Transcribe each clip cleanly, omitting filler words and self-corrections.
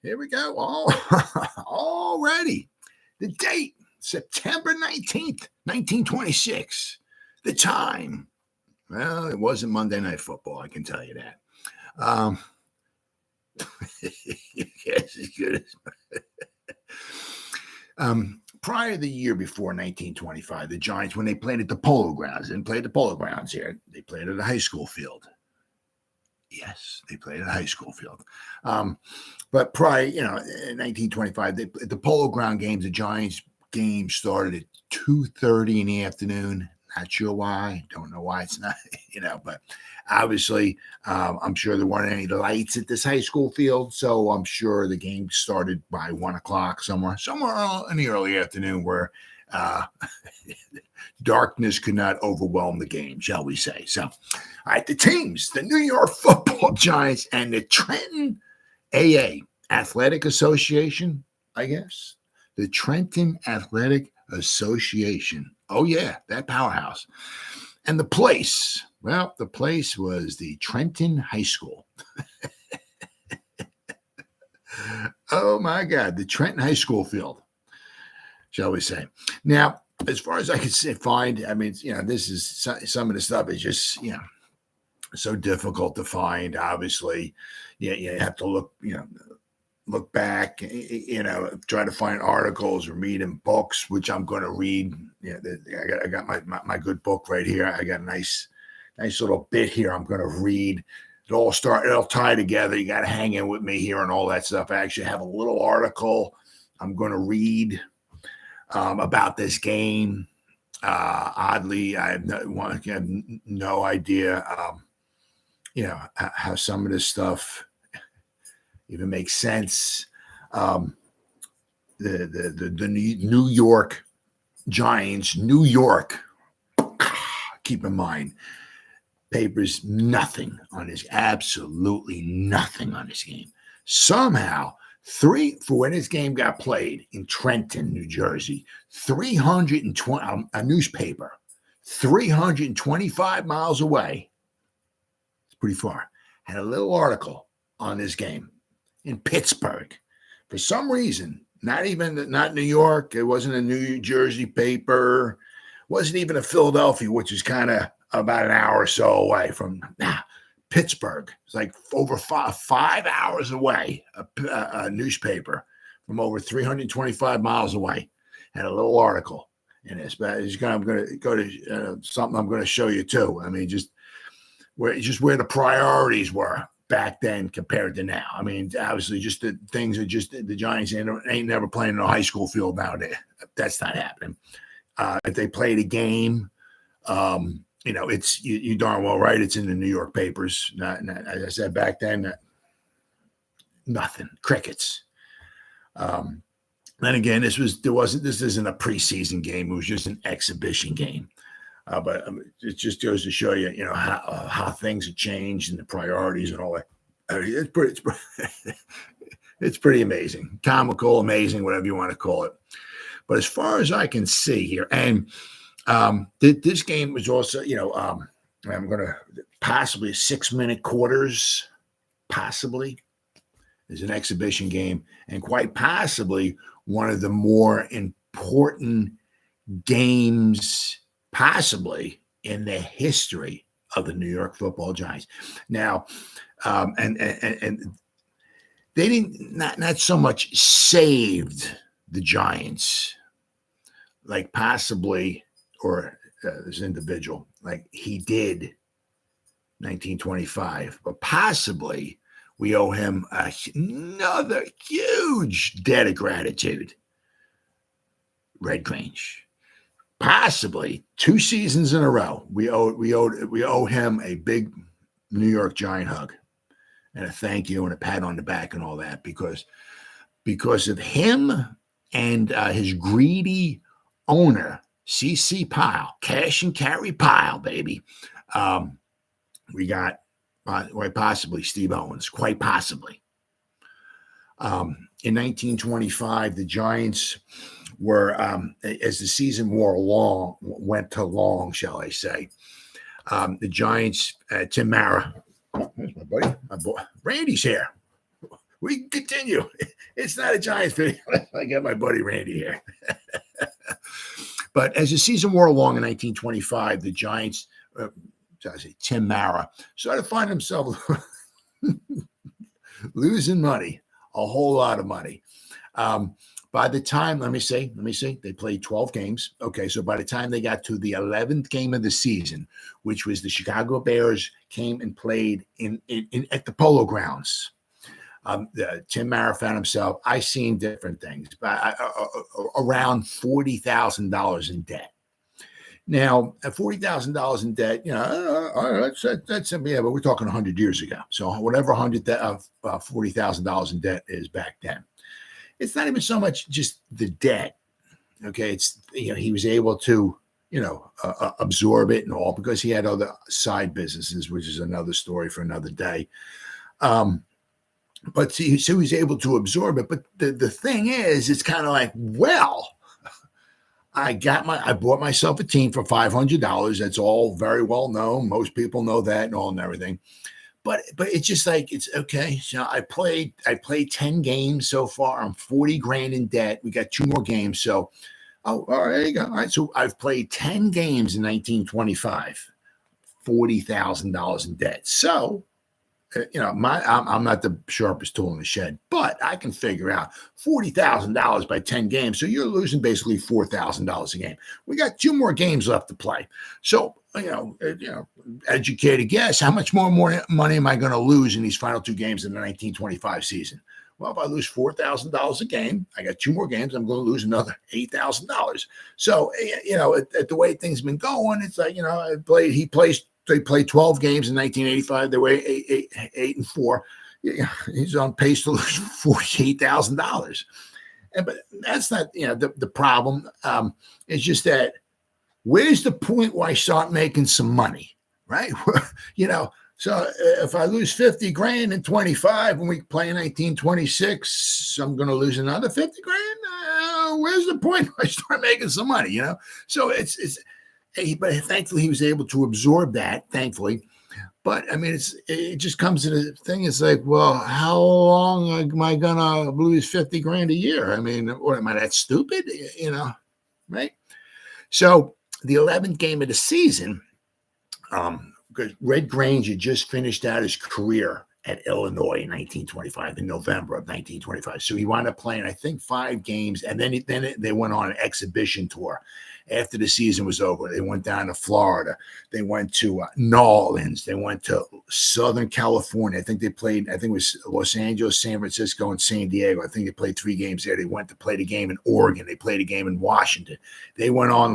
Here we go. Already. The date, September 19th, 1926. The time. Well, it wasn't Monday Night Football, I can tell you that. Yes, as good as prior to the year before 1925, the Giants, when they played at the Polo Grounds, didn't play at the Polo Grounds here. They played at a high school field. Yes, they played at a high school field. But prior, in 1925, the Polo Ground games, the Giants game started at 2:30 in the afternoon. Not sure why. Don't know why it's not, but obviously, I'm sure there weren't any lights at this high school field. So I'm sure the game started by 1 o'clock somewhere in the early afternoon where darkness could not overwhelm the game, shall we say. So, all right, the teams, the New York Football Giants and the Trenton AA, Athletic Association, I guess. The Trenton Athletic Association. Oh, yeah, that powerhouse. And the place, well, the place was the Trenton High School. Oh, my God, the Trenton High School field, shall we say. Now, as far as I can find, I mean, this is some of the stuff is just, so difficult to find. Obviously, you have to look back, try to find articles or read in books, which I'm going to read. I got my good book right here. I got a nice little bit here I'm going to read. It'll tie together. You got to hang in with me here and all that stuff. I actually have a little article I'm going to read about this game. Oddly, I have no idea, how some of this stuff even makes sense. The New York Giants, New York, keep in mind, papers, absolutely nothing on this game. Somehow, for when this game got played in Trenton, New Jersey, 320, a newspaper, 325 miles away, it's pretty far, had a little article on this game in Pittsburgh. For some reason, not New York, it wasn't a New Jersey paper, wasn't even a Philadelphia, which is kind of about an hour or so away from Pittsburgh. It's like over 5 hours away, a newspaper from over 325 miles away had a little article in this. But I'm going to go to something I'm going to show you too. I mean, just where the priorities were back then compared to now. I mean, obviously, just the things are just the Giants ain't never playing in a high school field nowadays. That's not happening. If they played a game, it's you darn well right. It's in the New York papers. Not, as I said back then, nothing, crickets. Then again, this isn't a preseason game. It was just an exhibition game. But it just goes to show you, how things have changed and the priorities and all that. It's pretty amazing, comical, amazing, whatever you want to call it. But as far as I can see here, and this game was also, I'm going to possibly 6-minute quarters, possibly is an exhibition game, and quite possibly one of the more important games possibly in the history of the New York Football Giants. Now, and they didn't not so much saved the Giants, like possibly, or this individual, like he did 1925, but possibly we owe him another huge debt of gratitude. Red Grange. Possibly 2 seasons in a row, we owe him a big New York Giant hug and a thank you and a pat on the back and all that because of him and his greedy owner, C.C. Pyle, cash and carry Pyle, baby. We got quite possibly Steve Owens, quite possibly. In 1925, the Giants were, as the season went along, shall I say, the Giants, Tim Mara, there's my buddy, my boy, Randy's here. We can continue. It's not a Giants video. I got my buddy Randy here. But as the season wore along in 1925, the Giants, Tim Mara, started to find himself losing money, a whole lot of money. By the time, let me see, they played 12 games. Okay, so by the time they got to the 11th game of the season, which was the Chicago Bears came and played in at the Polo Grounds, Tim Mara found himself, I seen different things, but around $40,000 in debt. Now, at $40,000 in debt, that's yeah, but we're talking 100 years ago. So whatever $40,000 in debt is back then, it's not even so much just the debt. Okay, it's he was able to absorb it and all because he had other side businesses, which is another story for another day. But so he's able to absorb it. But the thing is, it's kind of like, well, I bought myself a team for $500. That's all very well known. Most people know that and all and everything. But it's just like, it's okay. So I played 10 games so far. I'm 40 grand in debt. We got 2 more games. So, all right, there you go. All right. So I've played 10 games in 1925, $40,000 in debt. So, I'm not the sharpest tool in the shed, but I can figure out $40,000 by 10 games. So you're losing basically $4,000 a game. We got 2 more games left to play. So, educated guess, how much more money am I going to lose in these final 2 games in the 1925 season? Well, if I lose $4,000 a game, I got 2 more games, I'm going to lose another $8,000. So, at the way things been going, it's like, they played 12 games in 1985. They were 8-4. He's on pace to lose $48,000. But that's not, the problem. It's just that where's the point where I start making some money, right? So if I lose 50 grand in 25 when we play in 1926, I'm going to lose another 50 grand. Where's the point where I start making some money, So but thankfully he was able to absorb that, thankfully. But I mean, it just comes to the thing. It's like, well, how long am I going to lose 50 grand a year? I mean, what am I that stupid? Right? So the 11th game of the season, because Red Grange had just finished out his career at Illinois in 1925, in November of 1925. So he wound up playing, I think, 5 games, and then they went on an exhibition tour. After the season was over, they went down to Florida. They went to New Orleans. They went to Southern California. I think it was Los Angeles, San Francisco, and San Diego. I think they played 3 games there. They went to play the game in Oregon. They played a game in Washington. They went on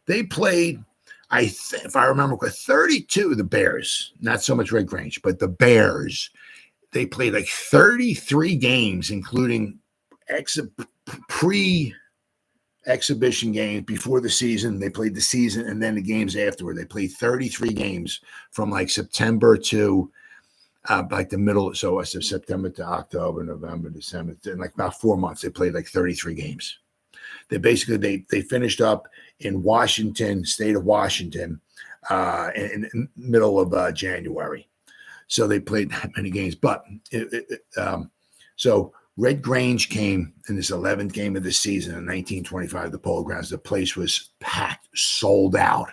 they played, if I remember, 32, the Bears, not so much Red Grange, but the Bears, they played 33 games, including pre-exhibition games before the season. They played the season and then the games afterward. They played 33 games from September to the middle. So it's September to October, November, December, in about 4 months. They played 33 games. They basically, they finished up in Washington, state of Washington, in the middle of January. So they played that many games. But so Red Grange came in this 11th game of the season in 1925, the Polo Grounds. The place was packed, sold out.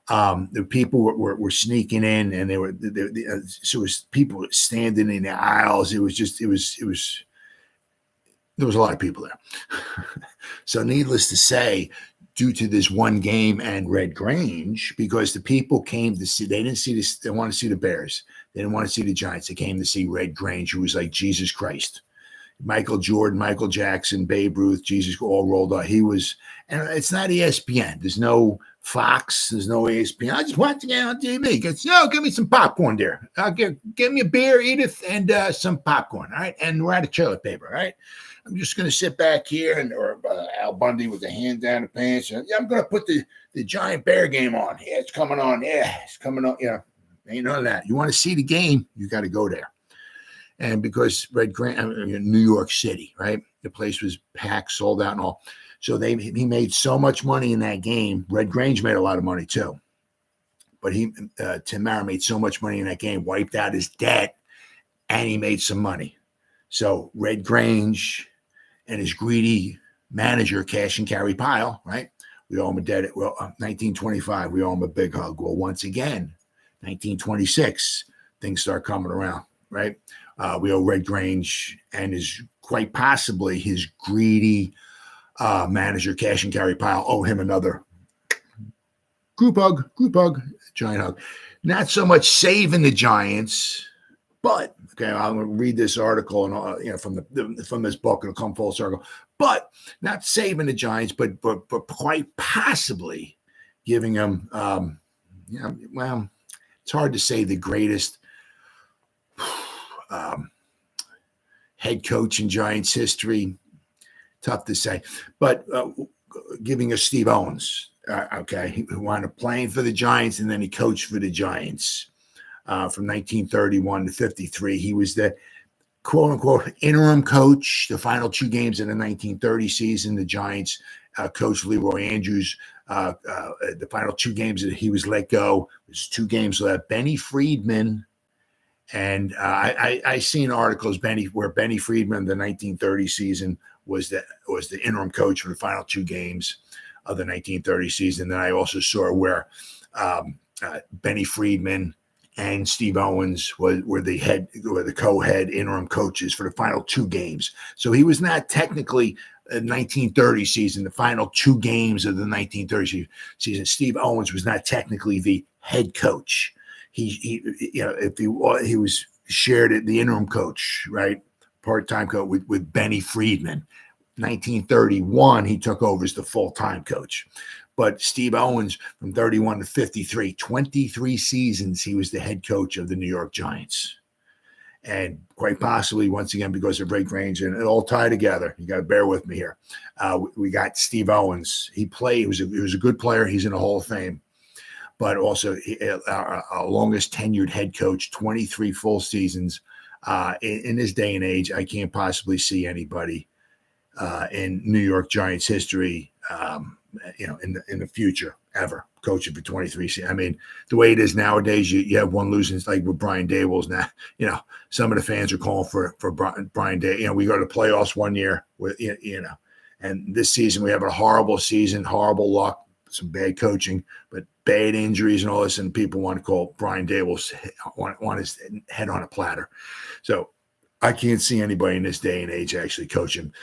The people were sneaking in, and so it was people standing in the aisles. There was a lot of people there. So needless to say, due to this one game and Red Grange, because the people came to see, they didn't see this, they wanted to see the Bears. They didn't want to see the Giants. They came to see Red Grange, who was like Jesus Christ. Michael Jordan, Michael Jackson, Babe Ruth, Jesus, all rolled up. He was, and it's not ESPN. There's no Fox. There's no ESPN. I just want to get on TV. Give me some popcorn there. Give me a beer, Edith, and some popcorn, all right? And we're out of toilet paper, all right? I'm just going to sit back here, or Al Bundy with the hand down the pants. And, I'm going to put the Giant Bear game on. Yeah, it's coming on. Yeah, it's coming on. Ain't none of that. You want to see the game, you got to go there. And because New York City, right? The place was packed, sold out and all. So he made so much money in that game. Red Grange made a lot of money too. But Tim Mara made so much money in that game, wiped out his debt, and he made some money. So Red Grange and his greedy manager, cash and carry pile, right? We owe him a debt. Well, 1925, we owe him a big hug. Well, once again, 1926, things start coming around, right? We owe Red Grange and his quite possibly his greedy manager, cash and carry pile, owe him another group hug, giant hug. Not so much saving the Giants, but okay, I'm going to read this article and from this book. It'll come full circle. But not saving the Giants, but quite possibly giving them, well, it's hard to say the greatest head coach in Giants history. Tough to say, but giving us Steve Owens. Okay, he wound up playing for the Giants, and then he coached for the Giants from 1931 to 53. He was the quote-unquote interim coach the final 2 games of the 1930 season. The Giants coach Leroy Andrews, the final 2 games that he was let go, there's 2 games left. Benny Friedman, and I seen articles where Benny Friedman, the 1930 season, was the interim coach for the final 2 games of the 1930 season. Then I also saw where Benny Friedman and Steve Owens were the co-head interim coaches for the final 2 games. So he was not technically a 1930 season, the final 2 games of the 1930 season. Steve Owens was not technically the head coach. He was shared the interim coach, right? Part-time coach with Benny Friedman. 1931, he took over as the full-time coach. But Steve Owens, from 31 to 53, 23 seasons, he was the head coach of the New York Giants. And quite possibly, once again, because of Red Grange, and it all tied together. You got to bear with me here. We got Steve Owens. He was a good player. He's in the Hall of Fame. But also our longest tenured head coach, 23 full seasons. In this day and age, I can't possibly see anybody in New York Giants history, in the future ever coaching for 23 seasons. I mean, the way it is nowadays, you have one losing, like with Brian Daboll's now. Some of the fans are calling for Brian Daboll. We go to playoffs one year with and this season we have a horrible season, horrible luck, some bad coaching, but bad injuries and all this, and people want to call Brian Daboll want his head on a platter. So I can't see anybody in this day and age actually coaching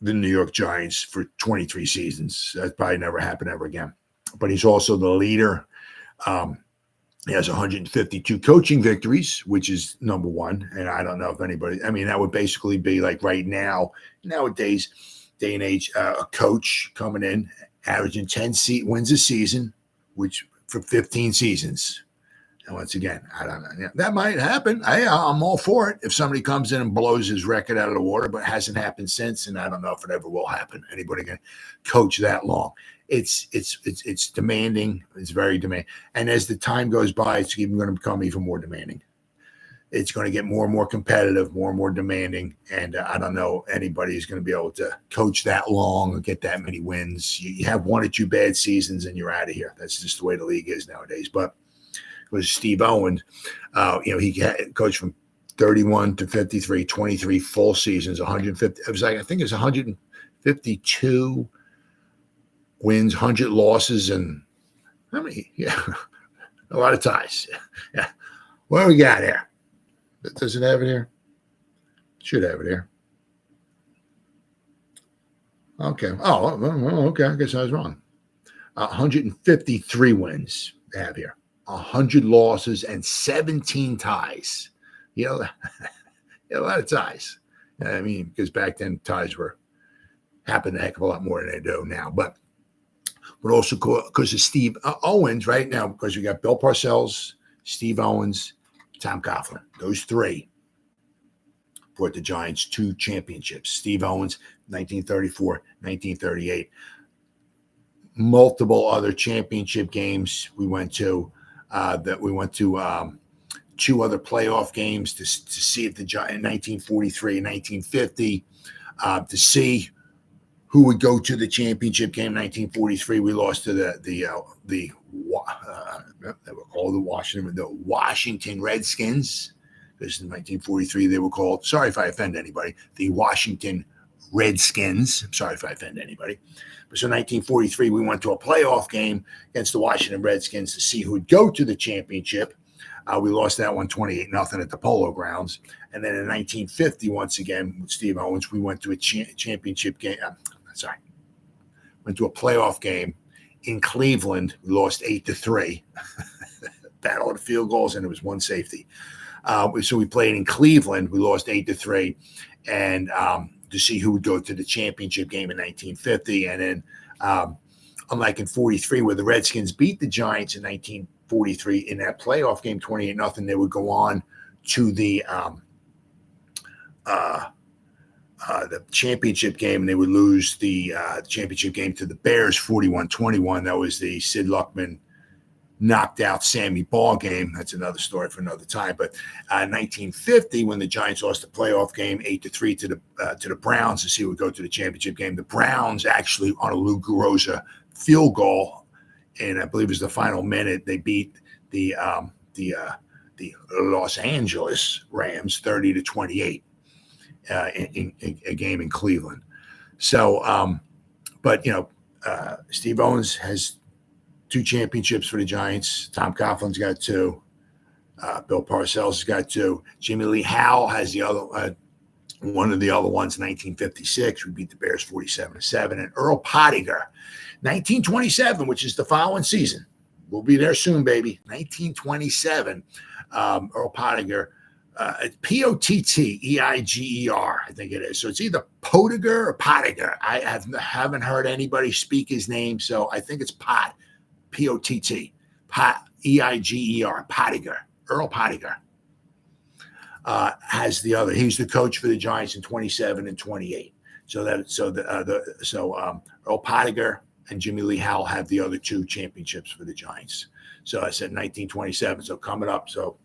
the New York Giants for 23 seasons. That probably never happen ever again. But he's also the leader. He has 152 coaching victories, which is number 1. And I don't know if anybody, that would basically be like right now, nowadays, day and age, a coach coming in, averaging 10 wins a season, which for 15 seasons. And once again, I don't know. That might happen. I'm all for it if somebody comes in and blows his record out of the water, but it hasn't happened since, and I don't know if it ever will happen. Anybody can coach that long. It's demanding. It's very demanding. And as the time goes by, it's even going to become even more demanding. It's going to get more and more competitive, more and more demanding. And I don't know anybody who's going to be able to coach that long or get that many wins. You have 1 or 2 bad seasons and you're out of here. That's just the way the league is nowadays. But was Steve Owens, he coached from 31 to 53, 23 full seasons, 150. It was like, I think it's 152 wins, 100 losses, and how many? Yeah, a lot of ties. Yeah. What do we got here? Does it have it here? Should have it here. Okay. Oh, okay. I guess I was wrong. 153 wins they have here. 100 losses and 17 ties. A lot of ties. Because back then ties happened a heck of a lot more than they do now. But also because of Steve Owens right now, because we got Bill Parcells, Steve Owens, Tom Coughlin. Those 3 brought the Giants 2 championships. Steve Owens, 1934, 1938. Multiple other championship games we went to. 2 other playoff games to see if the Giants in 1943 and 1950 to see who would go to the championship game. 1943, we lost to they were called the Washington Redskins. Because in 1943, they were called, sorry if I offend anybody, the Washington Redskins. I'm sorry if I offend anybody. But so 1943, we went to a playoff game against the Washington Redskins to see who'd go to the championship. We lost that one 28-0 at the Polo Grounds. And then in 1950, once again, with Steve Owens, we went to a championship game. Went to a playoff game in Cleveland. We lost 8-3. Battle of the field goals, and it was one safety. So we played in Cleveland. We lost 8-3. And to see who would go to the championship game in 1950. And then, unlike in 43, where the Redskins beat the Giants in 1943 in that playoff game, 28-0, they would go on to the championship game, and they would lose the championship game to the Bears 41-21. That was the Sid Luckman knocked out Sammy Ball game. That's another story for another time. But 1950, when the Giants lost the playoff game 8-3 to the Browns to see who would go to the championship game, the Browns actually on a Lou Garosa field goal, and I believe it was the final minute, they beat the Los Angeles Rams 30-28 in a game in Cleveland. So, but Steve Owens has 2 championships for the Giants. Tom Coughlin's got 2. Bill Parcells has got 2. Jimmy Lee Howell has the other one of the other ones, 1956. We beat the Bears 47-7. And Earl Pottinger, 1927, which is the following season. We'll be there soon, baby. 1927. Earl Pottinger, Potteiger, I think it is. So it's either Pottiger or Pottiger. I haven't heard anybody speak his name, so I think it's Pot. P-O-T-T, Eiger, Pottiger, Earl Pottiger has the other. He's the coach for the Giants in 27 and 28. So Earl Pottiger and Jimmy Lee Howell have the other 2 championships for the Giants. So I said 1927. So coming up, so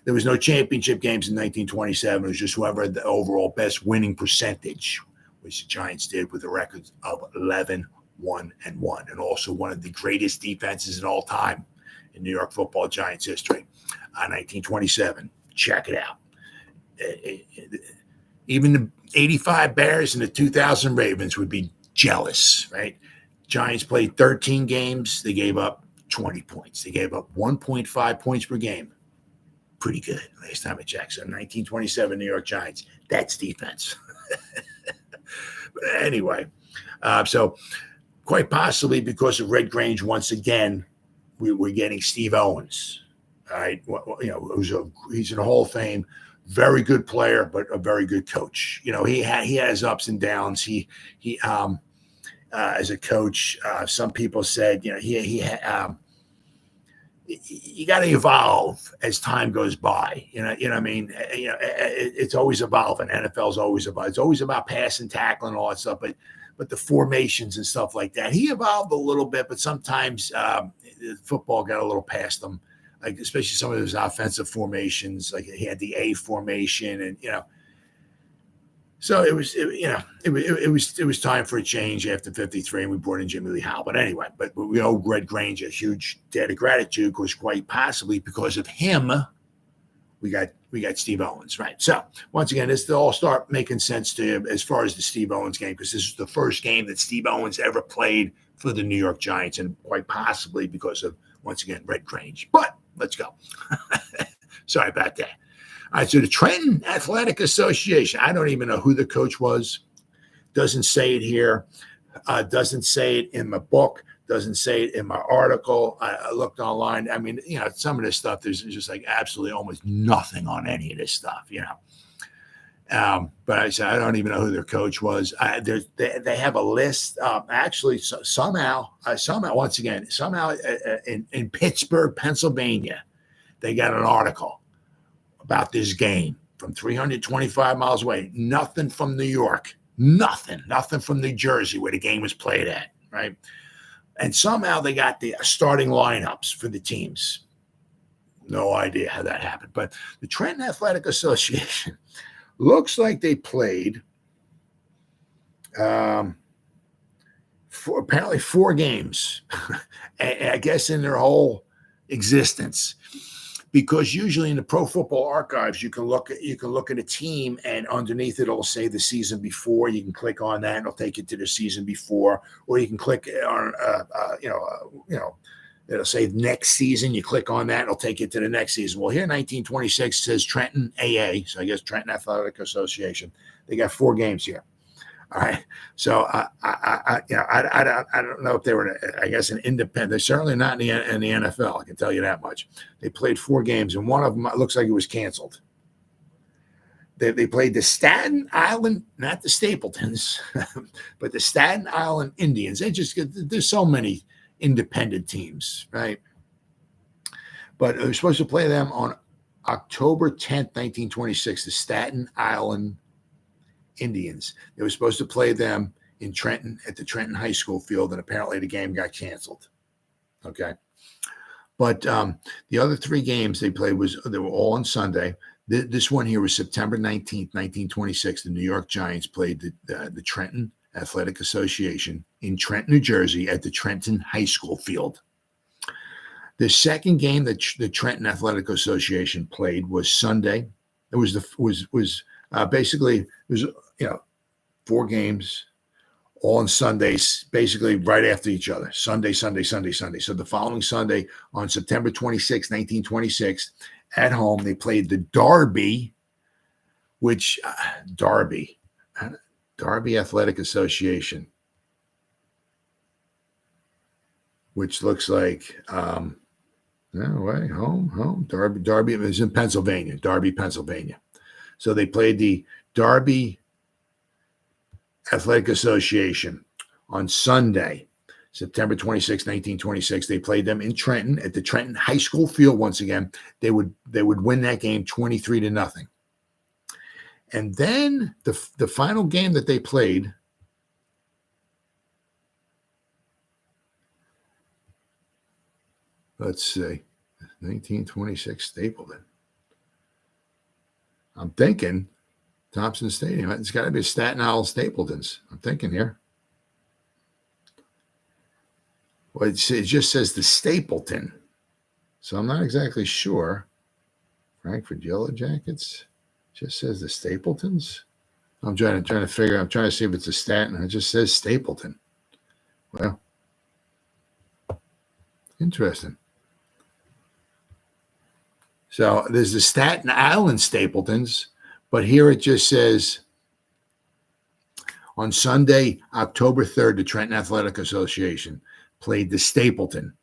there was no championship games in 1927. It was just whoever had the overall best winning percentage, which the Giants did with a record of 11-1-1, and also one of the greatest defenses in all time in New York football Giants history. 1927. Check it out. Even the 85 Bears and the 2000 Ravens would be jealous, right? Giants played 13 games. They gave up 20 points. They gave up 1.5 points per game. Pretty good last time I checked. So 1927 New York Giants. That's defense. But anyway, so quite possibly because of Red Grange, once again, we're getting Steve Owens. All right, he's in the Hall of Fame, very good player, but a very good coach. He has ups and downs. He as a coach, some people said, you got to evolve as time goes by. You know what I mean? It's always evolving. NFL's always evolving. It's always about passing, tackling, all that stuff. But the formations and stuff like that, he evolved a little bit. But sometimes football got a little past him, like especially some of his offensive formations. Like he had the A formation, and So it was time for a change after 53, and we brought in Jimmy Lee Howell. But anyway, but we owe Red Grange a huge debt of gratitude, because quite possibly because of him, we got Steve Owens, right? So once again, this will all start making sense to you as far as the Steve Owens game, because this is the first game that Steve Owens ever played for the New York Giants, and quite possibly because of, once again, Red Grange. But let's go. Sorry about that. All right, so the Trenton Athletic Association, I don't even know who the coach was. Doesn't say it here. Doesn't say it in my book. Doesn't say it in my article. I looked online. I mean, some of this stuff, there's just like absolutely almost nothing on any of this stuff, But I said, I don't even know who their coach was. They have a list. Actually, somehow, once again, in Pittsburgh, Pennsylvania, they got an article about this game from 325 miles away. Nothing from New York. Nothing from New Jersey, where the game was played at, right? And somehow they got the starting lineups for the teams. No idea how that happened. But the Trenton Athletic Association looks like they played apparently 4 games, I guess, in their whole existence. because usually in the Pro Football Archives, you can look at a team, and underneath it, it'll say the season before. You can click on that, and it'll take you to the season before, or you can click on, it'll say next season. You click on that, it'll take you to the next season. Well, here 1926 says Trenton AA, so I guess Trenton Athletic Association. They got 4 games here. All right, so I don't know if they were, I guess, an independent. They're certainly not in the NFL. I can tell you that much. They played 4 games, and one of them looks like it was canceled. They played the Staten Island, not the Stapletons, but the Staten Island Indians. There's so many independent teams, right? But they were supposed to play them on October 10th, 1926. The Staten Island Indians. They were supposed to play them in Trenton at the Trenton High School field, and apparently the game got canceled. Okay. But the other 3 games they played they were all on Sunday. This one here was September 19th, 1926. The New York Giants played the Trenton Athletic Association in Trenton, New Jersey at the Trenton High School field. The second game that the Trenton Athletic Association played was Sunday. It was basically, it was 4 games, all on Sundays, basically right after each other. Sunday, Sunday, Sunday, Sunday. So the following Sunday, on September 26, 1926, at home, they played the Darby, which Darby Athletic Association, which looks like home. Darby is in Pennsylvania, Darby, Pennsylvania. So they played the Darby Athletic Association on Sunday, September 26, 1926. They played them in Trenton at the Trenton High School field once again. They would win that game 23-0. And then the final game that they played, let's see, 1926 Stapleton. I'm thinking Thompson Stadium. It's got to be Staten Island Stapletons. I'm thinking here. Well, it just says the Stapleton, so I'm not exactly sure. Frankford Yellow Jackets just says the Stapletons. I'm trying to figure. I'm trying to see if it's a Staten. It just says Stapleton. Well, interesting. So there's the Staten Island Stapletons, but here it just says on Sunday, October 3rd, the Trenton Athletic Association played the Stapleton.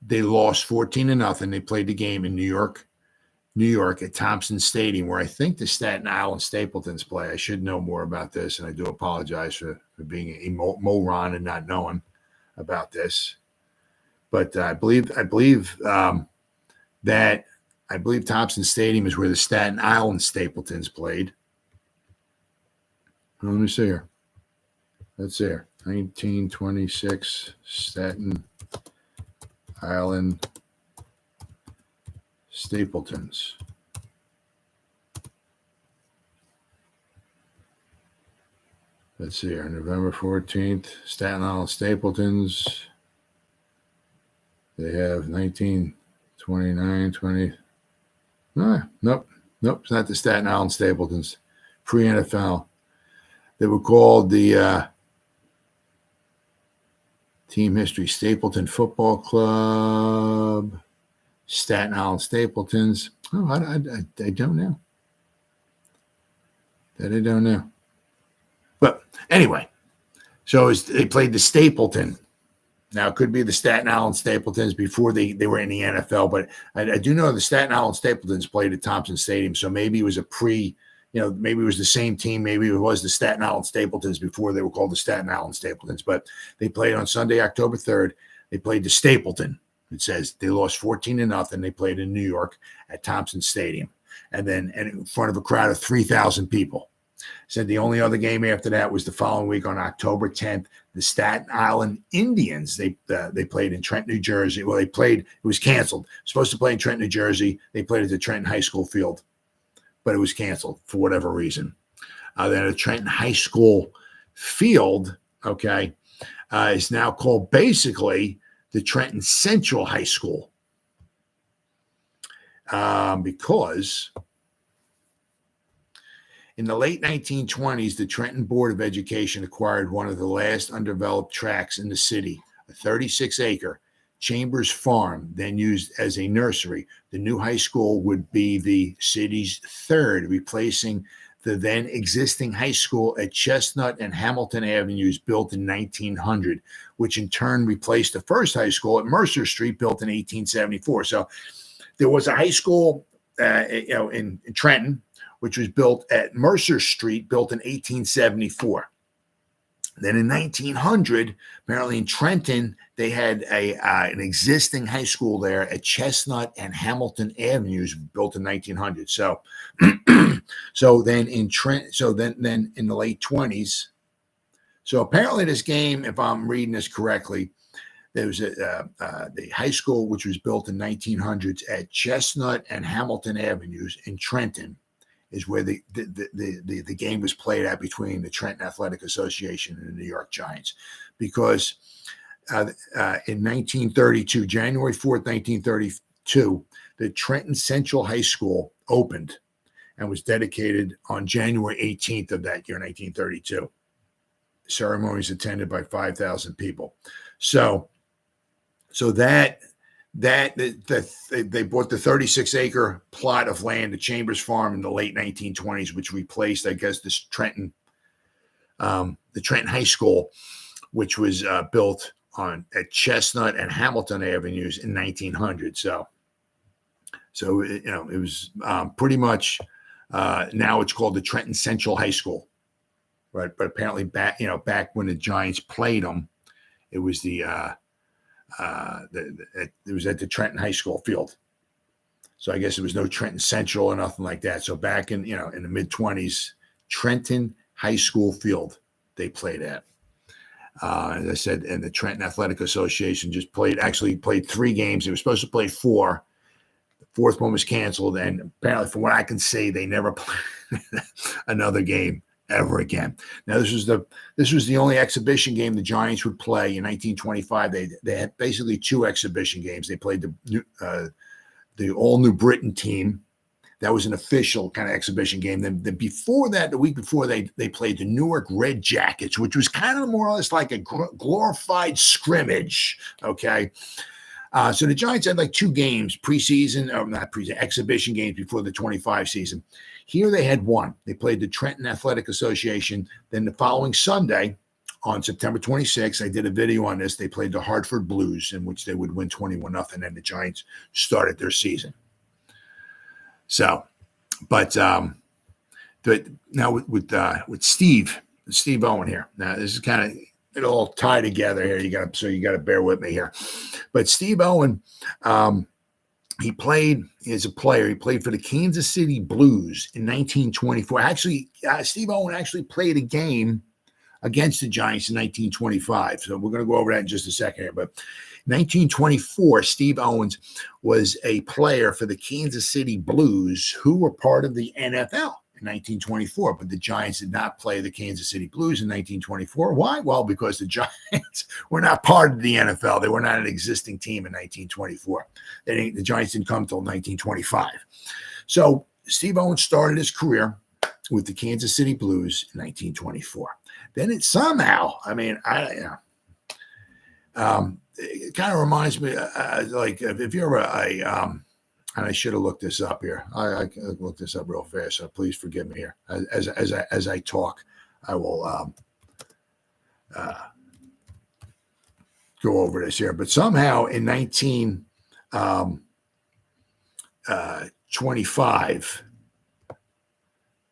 They lost 14-0. They played the game in New York at Thompson Stadium, where I think the Staten Island Stapletons play. I should know more about this, and I do apologize for being a moron and not knowing about this. But I believe Thompson Stadium is where the Staten Island Stapletons played. Let me see here. That's there. 1926 Staten Island Stapletons. Let's see here. November 14th, Staten Island Stapletons. They have 1929, 20. Nope. It's not the Staten Island Stapletons. Pre-NFL. They were called the Team History Stapleton Football Club, Staten Island Stapletons. Oh, I don't know. That I don't know. But anyway, so they played the Stapleton. Now, it could be the Staten Island Stapletons before they were in the NFL, but I do know the Staten Island Stapletons played at Thompson Stadium, so maybe it was maybe it was the same team. Maybe it was the Staten Island Stapletons before they were called the Staten Island Stapletons. But they played on Sunday, October 3rd. They played the Stapleton. It says they lost 14-0. They played in New York at Thompson Stadium. And then in front of a crowd of 3,000 people. Said the only other game after that was the following week on October 10th. The Staten Island Indians, they played in Trenton, New Jersey. Well, it was canceled. Supposed to play in Trenton, New Jersey. They played at the Trenton High School field, but it was canceled for whatever reason. Then the Trenton High School field, is now called basically the Trenton Central High School. because in the late 1920s, the Trenton Board of Education acquired one of the last undeveloped tracts in the city, a 36-acre Chambers Farm, then used as a nursery. The new high school would be the city's third, replacing the then existing high school at Chestnut and Hamilton Avenues, built in 1900, which in turn replaced the first high school at Mercer Street, built in 1874. So there was a high school in Trenton, which was built at Mercer Street, built in 1874. Then in 1900, apparently in Trenton, they had an existing high school there at Chestnut and Hamilton Avenues, built in 1900. So, then in Trent, then in the late 20s. So apparently this game, if I'm reading this correctly, there was the high school which was built in 1900s at Chestnut and Hamilton Avenues in Trenton, is where the game was played at between the Trenton Athletic Association and the New York Giants, because in 1932, January 4th, 1932, the Trenton Central High School opened and was dedicated on January 18th of that year, 1932. Ceremonies attended by 5,000 people. So that they bought the 36-acre plot of land, the Chambers Farm, in the late 1920s, which replaced, I guess, this the Trenton High School, which was built at Chestnut and Hamilton Avenues in 1900. So it was pretty much now it's called the Trenton Central High School, right? But apparently back when the Giants played them, it was it was at the Trenton High School field. So I guess there was no Trenton Central or nothing like that. So back in the mid-20s, Trenton High School field they played at. As I said, and the Trenton Athletic Association actually played 3 games. They were supposed to play 4. The 4th one was canceled, and apparently, from what I can see, they never played another game ever again. Now, this was the only exhibition game the Giants would play in 1925. They had basically 2 exhibition games. They played the All New Britain team. That was an official kind of exhibition game. Then before that, the week before, they played the Newark Red Jackets, which was kind of more or less like a glorified scrimmage. Okay. So the Giants had like 2 games, exhibition games before the 25 season. Here they had 1. They played the Trenton Athletic Association. Then the following Sunday, on September 26th, I did a video on this. They played the Hartford Blues, in which they would win 21-0, and the Giants started their season. So, but now with Steve Owen here. Now this is kind of it all tie together here. You got to bear with me here. But Steve Owen, he played as a player. He played for the Kansas City Blues in 1924. Actually, Steve Owen actually played a game against the Giants in 1925. So we're going to go over that in just a second here. But 1924, Steve Owens was a player for the Kansas City Blues, who were part of the NFL in 1924. But the Giants did not play the Kansas City Blues in 1924. Why? Well, because the Giants were not part of the NFL. They were not an existing team in 1924. The Giants didn't come until 1925. So Steve Owens started his career with the Kansas City Blues in 1924. Then it somehow, it kind of reminds me, like if you're and I should have looked this up here. I looked this up real fast, so please forgive me here. As I talk, I will go over this here. But somehow in 1925,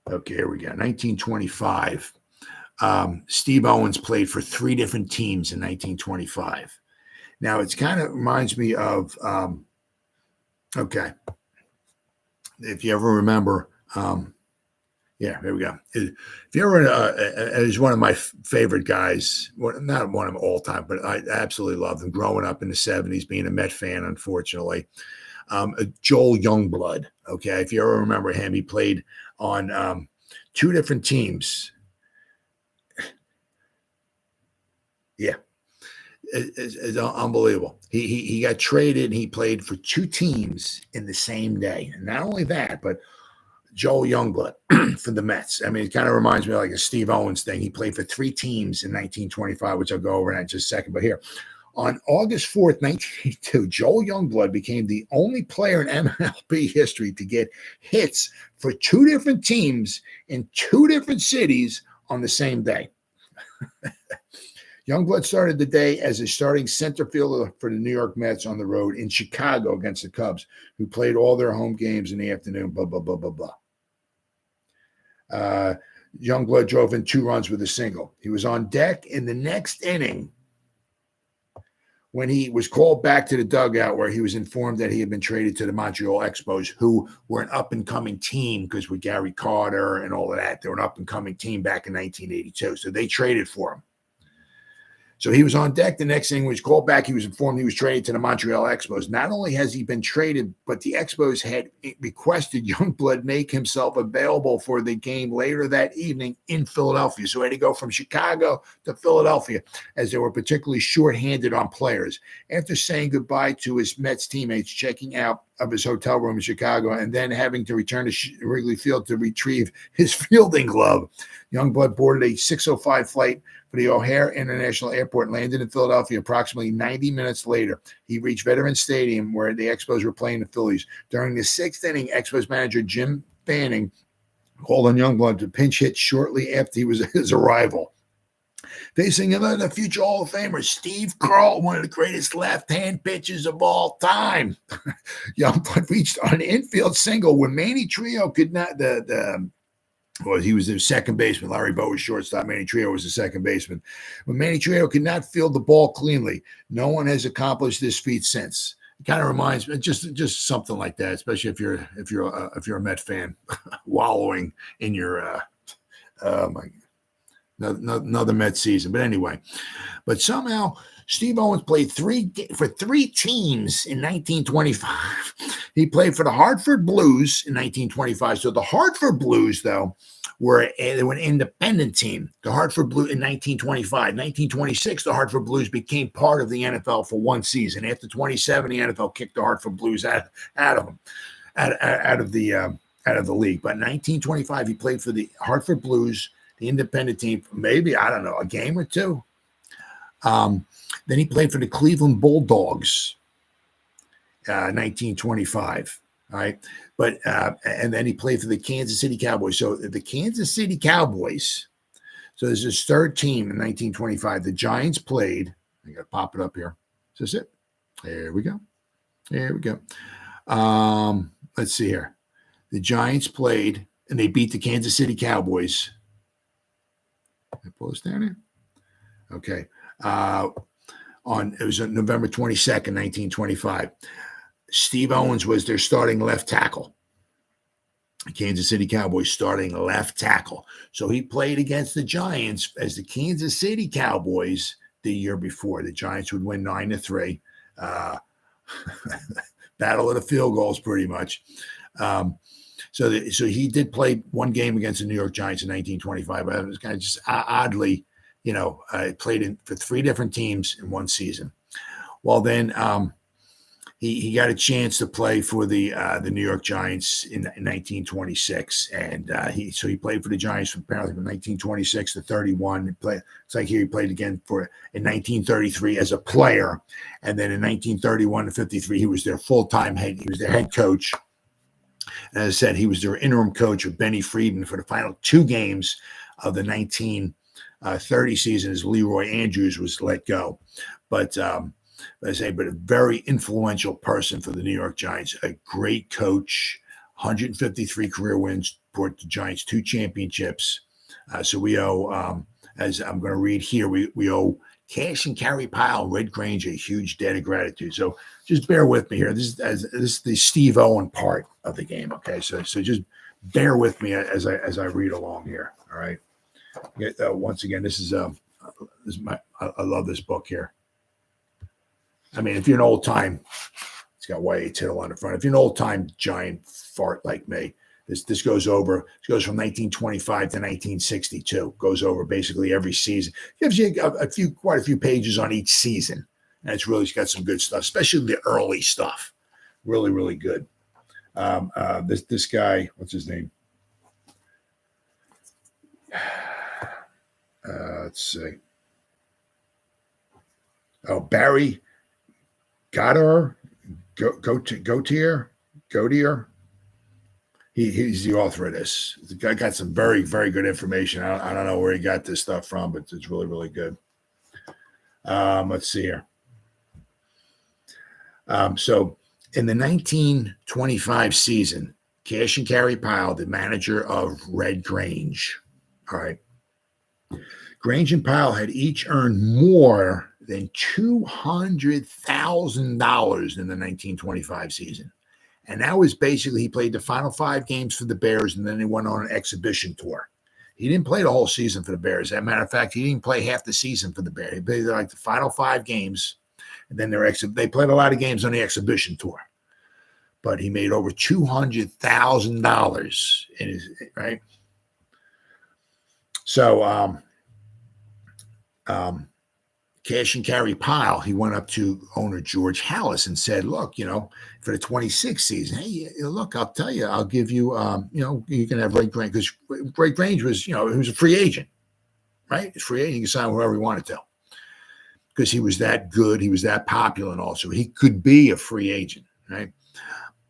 okay, here we go. 1925. Steve Owens played for 3 different teams in 1925. Now, it's kind of reminds me of, okay, if you ever remember, yeah, there we go. If you ever, he's one of my favorite guys, not one of them all time, but I absolutely loved him growing up in the 70s, being a Met fan, unfortunately. Joel Youngblood, okay, if you ever remember him, he played on 2 different teams. Yeah. is unbelievable. He got traded and he played for 2 teams in the same day. And not only that, but Joel Youngblood for the Mets. I mean, it kind of reminds me of like a Steve Owens thing. He played for 3 teams in 1925, which I'll go over in just a second. But here, on August 4th, 1982, Joel Youngblood became the only player in MLB history to get hits for 2 different teams in 2 different cities on the same day. Youngblood started the day as a starting center fielder for the New York Mets on the road in Chicago against the Cubs, who played all their home games in the afternoon, blah, blah, blah, blah, blah. Youngblood drove in 2 runs with a single. He was on deck in the next inning when he was called back to the dugout, where he was informed that he had been traded to the Montreal Expos, who were an up-and-coming team because with Gary Carter and all of that, they were an up-and-coming team back in 1982. So they traded for him. So he was on deck. The next thing was called back. He was informed he was traded to the Montreal Expos. Not only has he been traded, but the Expos had requested Youngblood make himself available for the game later that evening in Philadelphia. So he had to go from Chicago to Philadelphia, as they were particularly short-handed on players. After saying goodbye to his Mets teammates, checking out of his hotel room in Chicago, and then having to return to Wrigley Field to retrieve his fielding glove, Youngblood boarded a 6:05 flight for the O'Hare International Airport and landed in Philadelphia approximately 90 minutes later. He reached Veterans Stadium, where the Expos were playing the Phillies. During the 6th inning, Expos manager Jim Fanning called on Youngblood to pinch hit shortly after his arrival. Facing another future Hall of Famer, Steve Carl, one of the greatest left-hand pitchers of all time. Youngblood reached on an infield single when Manny Trio could not. He was the second baseman. Larry Bow was shortstop. Manny Trio was the second baseman. When Manny Trio could not field the ball cleanly, no one has accomplished this feat since. It kind of reminds me, just something like that, especially if you're a Met fan, wallowing in your another Met season. But anyway, somehow Steve Owens played for 3 teams in 1925. He played for the Hartford Blues in 1925. So the Hartford Blues, though, they were an independent team. The Hartford Blues in 1925. 1926, the Hartford Blues became part of the NFL for 1 season. After 27, the NFL kicked the Hartford Blues out of the league. But in 1925, he played for the Hartford Blues, the independent team, for maybe, I don't know, a game or 2. Then he played for the Cleveland Bulldogs, 1925. All right. But, and then he played for the Kansas City Cowboys. So the Kansas City Cowboys, so there's his 3rd team in 1925. The Giants played, I got to pop it up here. Is this it? There we go. Let's see here. The Giants played and they beat the Kansas City Cowboys. Can I pull this down here? Okay. It was on November 22nd, 1925. Steve Owens was their starting left tackle. Kansas City Cowboys starting left tackle. So he played against the Giants as the Kansas City Cowboys the year before. The Giants would win 9-3. Battle of the field goals, pretty much. So he did play 1 game against the New York Giants in 1925. But it was kind of just oddly, played for 3 different teams in 1 season. Well, then he got a chance to play for the New York Giants in 1926, and he played for the Giants from 1926 to 31. It's like he played again in 1933 as a player, and then in 1931 to 53 he was their full-time head. He was their head coach. And as I said, he was their interim coach with Benny Friedman for the final 2 games of the 1930 season as Leroy Andrews was let go. But but a very influential person for the New York Giants, a great coach, 153 career wins, brought the Giants 2 championships. So we owe, as I'm going to read here, we owe Cash and Carey Pyle, Red Grange, a huge debt of gratitude. So just bear with me here. This is the Steve Owen part of the game. Okay, so just bear with me as I read along here. All right. Once again, I love this book here. I mean, if you're an old time, it's got Y.A. Tittle on the front. If you're an old time Giant fart like me, This goes over. It goes from 1925 to 1962. Goes over basically every season. Gives you quite a few pages on each season, and it's got some good stuff, especially the early stuff. Really, really good. This guy, what's his name? Let's see. Oh, Barry Gautier. He's the author of this. The guy got some very, very good information. I don't know where he got this stuff from, but it's really, really good. Let's see here. So in the 1925 season, Cash and Carry Pyle, the manager of Red Grange, all right, Grange and Pyle had each earned more than $200,000 in the 1925 season. And that was basically, he played the final 5 games for the Bears, and then they went on an exhibition tour. He didn't play the whole season for the Bears. As a matter of fact, he didn't play half the season for the Bears. He played like the final 5 games, and then they played a lot of games on the exhibition tour. But he made over $200,000 in his, right? So, Cash and Carry Pyle, he went up to owner George Hallis and said, look, for the 26th season, hey, look, I'll tell you, I'll give you, you can have Red Grange, because Red Grange was, he was a free agent, right? He's free agent. He can sign whoever he wanted to, because he was that good. He was that popular, and also he could be a free agent, right?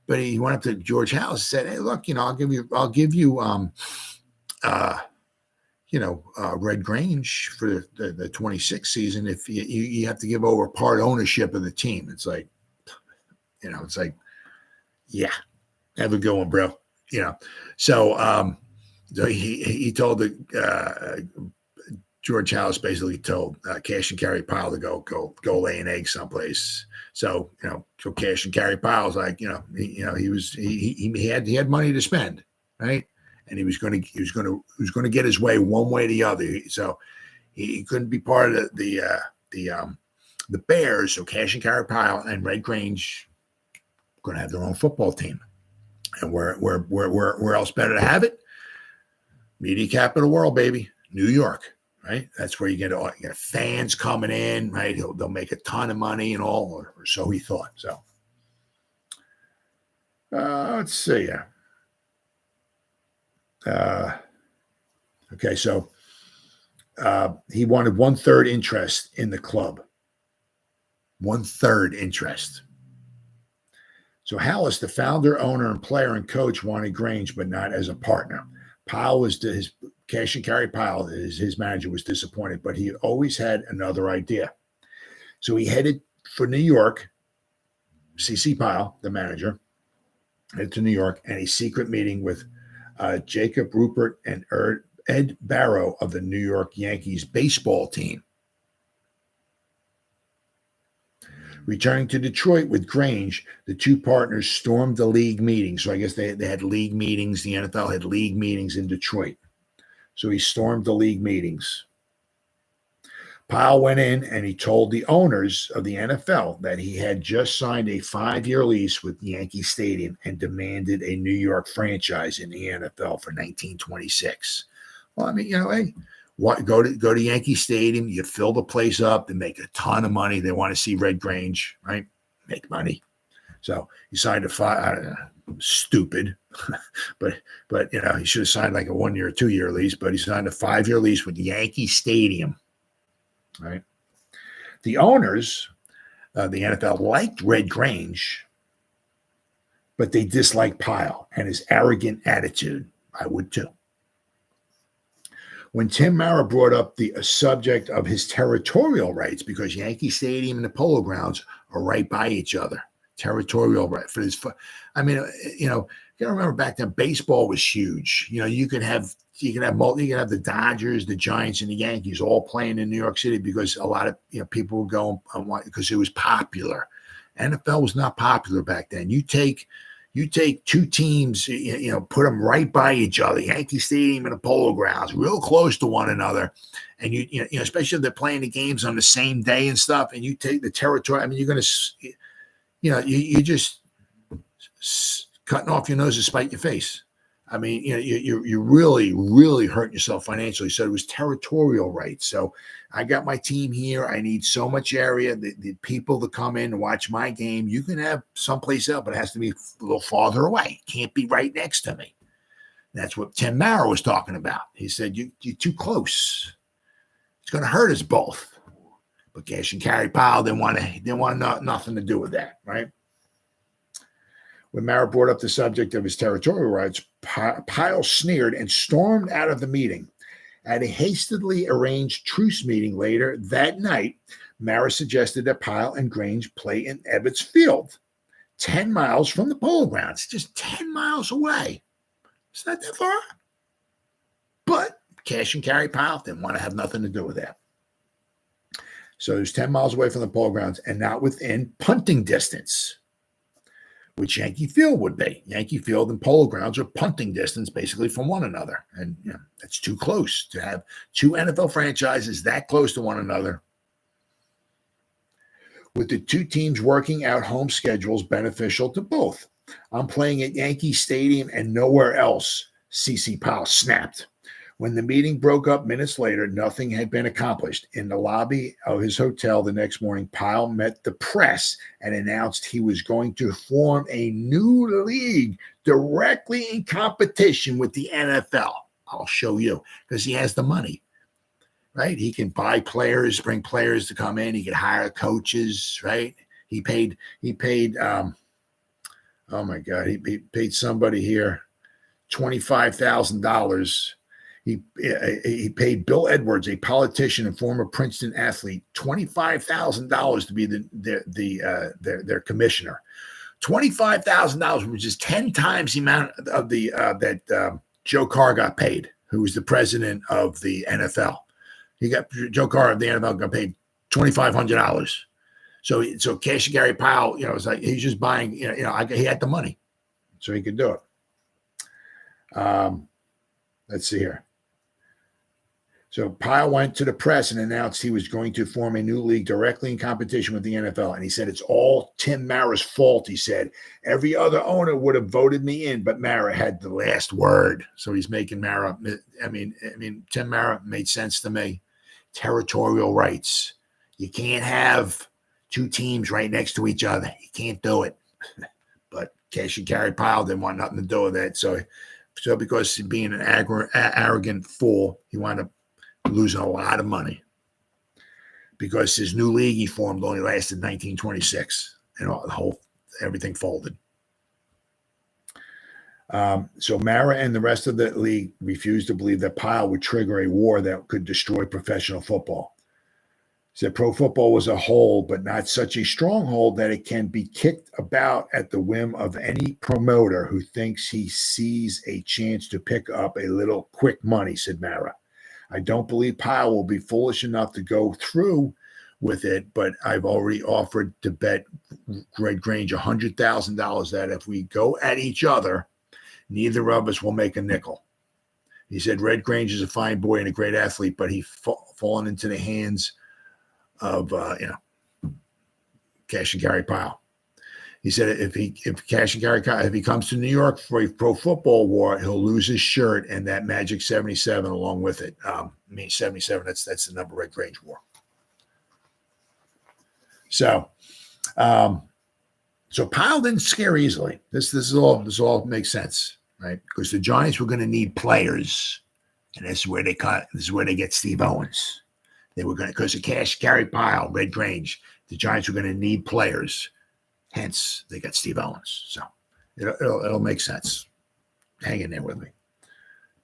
But he went up to George Hallis and said, hey, look, I'll give you, Red Grange for the 26th season. If you have to give over part ownership of the team, it's like, yeah, have a good one, bro. So he told George Hallis basically told Cash and Carry Pyle to go lay an egg someplace. So so Cash and Carry Pyle's like, he had money to spend, right? And he was going to get his way one way or the other. So he couldn't be part of the Bears. So Cash and Carry Pyle and Red Grange going to have their own football team. And where else better to have it? Media capital of the world, baby, New York, right? That's where you get fans coming in, right? They'll make a ton of money and all, or so he thought. So let's see. Okay, so he wanted 1/3 interest in the club. 1/3 interest. So Hallis, the founder, owner, and player and coach, wanted Grange, but not as a partner. Pyle was his Cash and Carry Pyle, his manager, was disappointed, but he always had another idea. So he headed for New York. C.C. Pyle, the manager, headed to New York, and a secret meeting with Jacob Rupert and Ed Barrow of the New York Yankees baseball team. Returning to Detroit with Grange, the two partners stormed the league meetings. So I guess they had league meetings. The NFL had league meetings in Detroit. So he stormed the league meetings. Pyle went in and he told the owners of the NFL that he had just signed a 5-year lease with Yankee Stadium and demanded a New York franchise in the NFL for 1926. Well, I mean, hey, go to Yankee Stadium, you fill the place up, they make a ton of money. They want to see Red Grange, right? Make money. So he signed I don't know, stupid, but he should have signed like a 1-year or 2-year lease, but he signed a 5-year lease with Yankee Stadium. Right. The owners, the NFL, liked Red Grange, but they disliked Pyle and his arrogant attitude. I would too. When Tim Mara brought up the subject of his territorial rights, because Yankee Stadium and the Polo Grounds are right by each other, territorial right for this. I mean, you gotta remember back then, baseball was huge. You could have the Dodgers, the Giants, and the Yankees all playing in New York City because a lot of people were going because it was popular. NFL was not popular back then. You take two teams, put them right by each other, Yankee Stadium and the Polo Grounds, real close to one another, and you especially if they're playing the games on the same day and stuff, and you take the territory. I mean, you're going to, you're just cutting off your nose to spite your face. I mean, you're really, really hurting yourself financially. So it was territorial rights. So I got my team here. I need so much area. The people that come in and watch my game, you can have someplace else, but it has to be a little farther away. It can't be right next to me. That's what Tim Mara was talking about. He said, you're too close. It's going to hurt us both. But Cash and Carry Powell didn't want nothing to do with that, right? When Mara brought up the subject of his territorial rights, Pyle sneered and stormed out of the meeting. At a hastily arranged truce meeting later that night, Mara suggested that Pyle and Grange play in Ebbets Field, 10 miles from the polo grounds, just 10 miles away. It's not that far. But Cash and Carry Pyle didn't want to have nothing to do with that. So it was 10 miles away from the polo grounds and not within punting distance, which Yankee Field would be. Yankee Field and polo grounds are punting distance basically from one another. And that's too close to have two NFL franchises that close to one another. With the two teams working out home schedules beneficial to both. I'm playing at Yankee Stadium and nowhere else, C.C. Powell snapped. When the meeting broke up minutes later, nothing had been accomplished. In the lobby of his hotel the next morning, Pyle met the press and announced he was going to form a new league directly in competition with the NFL. I'll show you, because he has the money, right? He can buy players, bring players to come in. He can hire coaches, right? He paid oh my God, he paid somebody here $25,000. He paid Bill Edwards, a politician and former Princeton athlete, $25,000 to be their commissioner. $25,000, which is 10 times the amount of that Joe Carr got paid, who was the president of the NFL. Joe Carr of the NFL got paid $2,500. So Cash and Gary Powell, it's like he's just buying. He had the money, so he could do it. Let's see here. So Pyle went to the press and announced he was going to form a new league directly in competition with the NFL. And he said, it's all Tim Mara's fault. He said, every other owner would have voted me in, but Mara had the last word. So he's making Mara. I mean, Tim Mara made sense to me. Territorial rights. You can't have two teams right next to each other. You can't do it. But Cash and Carry Pyle didn't want nothing to do with that. So because being an arrogant fool, he wound up losing a lot of money because his new league he formed only lasted 1926 and everything folded. So Mara and the rest of the league refused to believe that Pyle would trigger a war that could destroy professional football. He said pro football was a hold, but not such a stronghold that it can be kicked about at the whim of any promoter who thinks he sees a chance to pick up a little quick money, said Mara. I don't believe Pyle will be foolish enough to go through with it, but I've already offered to bet Red Grange $100,000 that if we go at each other, neither of us will make a nickel. He said Red Grange is a fine boy and a great athlete, but he's fallen into the hands of Cash and Carry Pyle. He said if Cash and Carry Pyle, if he comes to New York for a pro football war, he'll lose his shirt and that magic 77 along with it. 77. That's the number Red Grange wore. So Pyle didn't scare easily. This all makes sense, right? Because the Giants were going to need players, and this is where they get Steve Owens. They were going to, because of Cash, Carry Pyle, Red Grange, the Giants were going to need players. Hence, they got Steve Owens. So it'll make sense. Hang in there with me.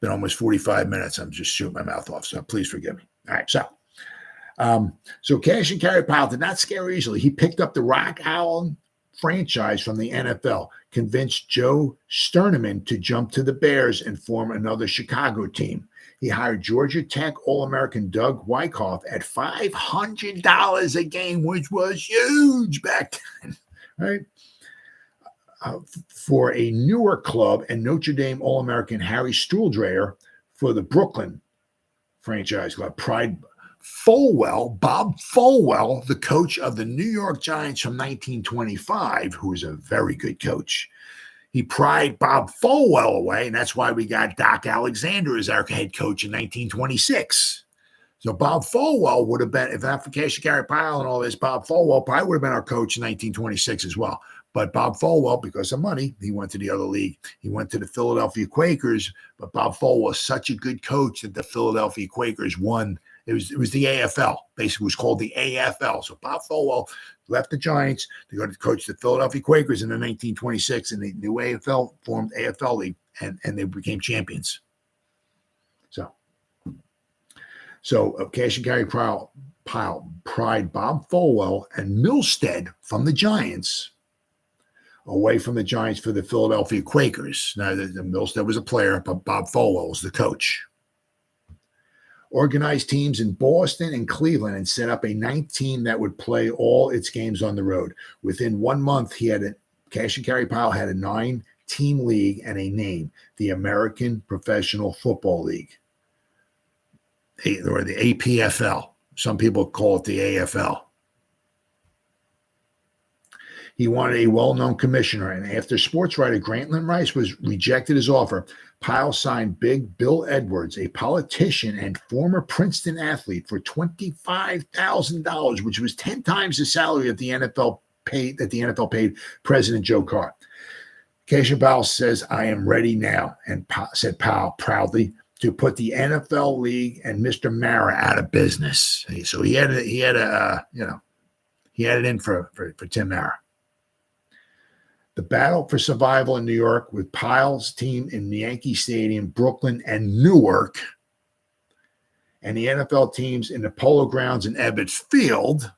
Been almost 45 minutes. I'm just shooting my mouth off, so please forgive me. All right, so Cash and Carry Pyle did not scare easily. He picked up the Rock Island franchise from the NFL, convinced Joe Sterneman to jump to the Bears and form another Chicago team. He hired Georgia Tech All-American Doug Wyckoff at $500 a game, which was huge back then, right? For a Newark club, and Notre Dame All-American Harry Stuhldrayer for the Brooklyn franchise club. Bob Folwell, the coach of the New York Giants from 1925, who was a very good coach. He pried Bob Folwell away, and that's why we got Doc Alexander as our head coach in 1926. So Bob Folwell would have been, if not for Cash and Carry Pyle and all this, Bob Folwell probably would have been our coach in 1926 as well. But Bob Folwell, because of money, he went to the other league. He went to the Philadelphia Quakers, but Bob Folwell was such a good coach that the Philadelphia Quakers won. It was the AFL. Basically, it was called the AFL. So Bob Folwell left the Giants to go to coach the Philadelphia Quakers in the 1926, and the new AFL formed AFL League, and they became champions. So Cash and Carry Pyle pried Bob Folwell and Milstead from the Giants away from the Giants for the Philadelphia Quakers. Now, the Milstead was a player, but Bob Folwell was the coach. Organized teams in Boston and Cleveland and set up a 9th team that would play all its games on the road. Within 1 month, Cash and Carry Pyle had a 9-team league and a name, the American Professional Football League, or the APFL. Some people call it the AFL. He wanted a well-known commissioner, and after sports writer Grantland Rice rejected his offer, Pyle signed Big Bill Edwards, a politician and former Princeton athlete, for $25,000, which was 10 times the salary that the NFL paid President Joe Carr. Cash and Pyle says, "I am ready now," and said Pyle proudly, to put the NFL league and Mr. Mara out of business. So he had it in for Tim Mara. The battle for survival in New York with Pyle's team in Yankee Stadium, Brooklyn, and Newark, and the NFL teams in the Polo Grounds and Ebbets Field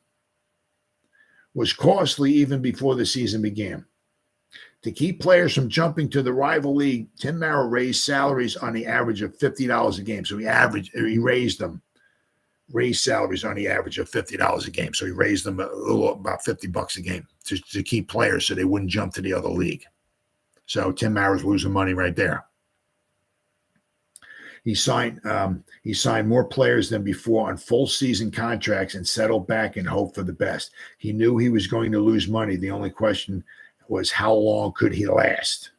was costly even before the season began. To keep players from jumping to the rival league, Tim Mara raised salaries on the average of $50 a game. So he raised salaries on the average of $50 a game. So he raised them about $50 a game to keep players so they wouldn't jump to the other league. So Tim Mara's losing money right there. He signed more players than before on full season contracts and settled back and hoped for the best. He knew he was going to lose money. The only question was how long could he last?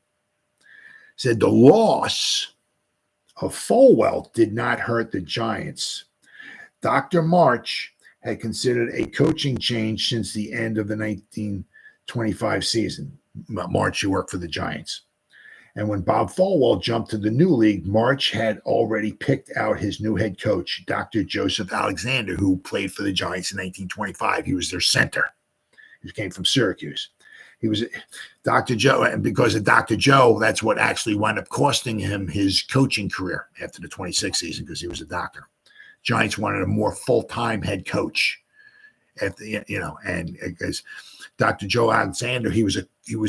Said the loss of Folwell did not hurt the Giants. Dr. March had considered a coaching change since the end of the 1925 season. March, who worked for the Giants. And when Bob Folwell jumped to the new league, March had already picked out his new head coach, Dr. Joseph Alexander, who played for the Giants in 1925. He was their center. He came from Syracuse. He was Dr. Joe, and because of Dr. Joe, that's what actually wound up costing him his coaching career after the 26 season, because he was a doctor. Giants wanted a more full-time head coach, and because Dr. Joe Alexander, he was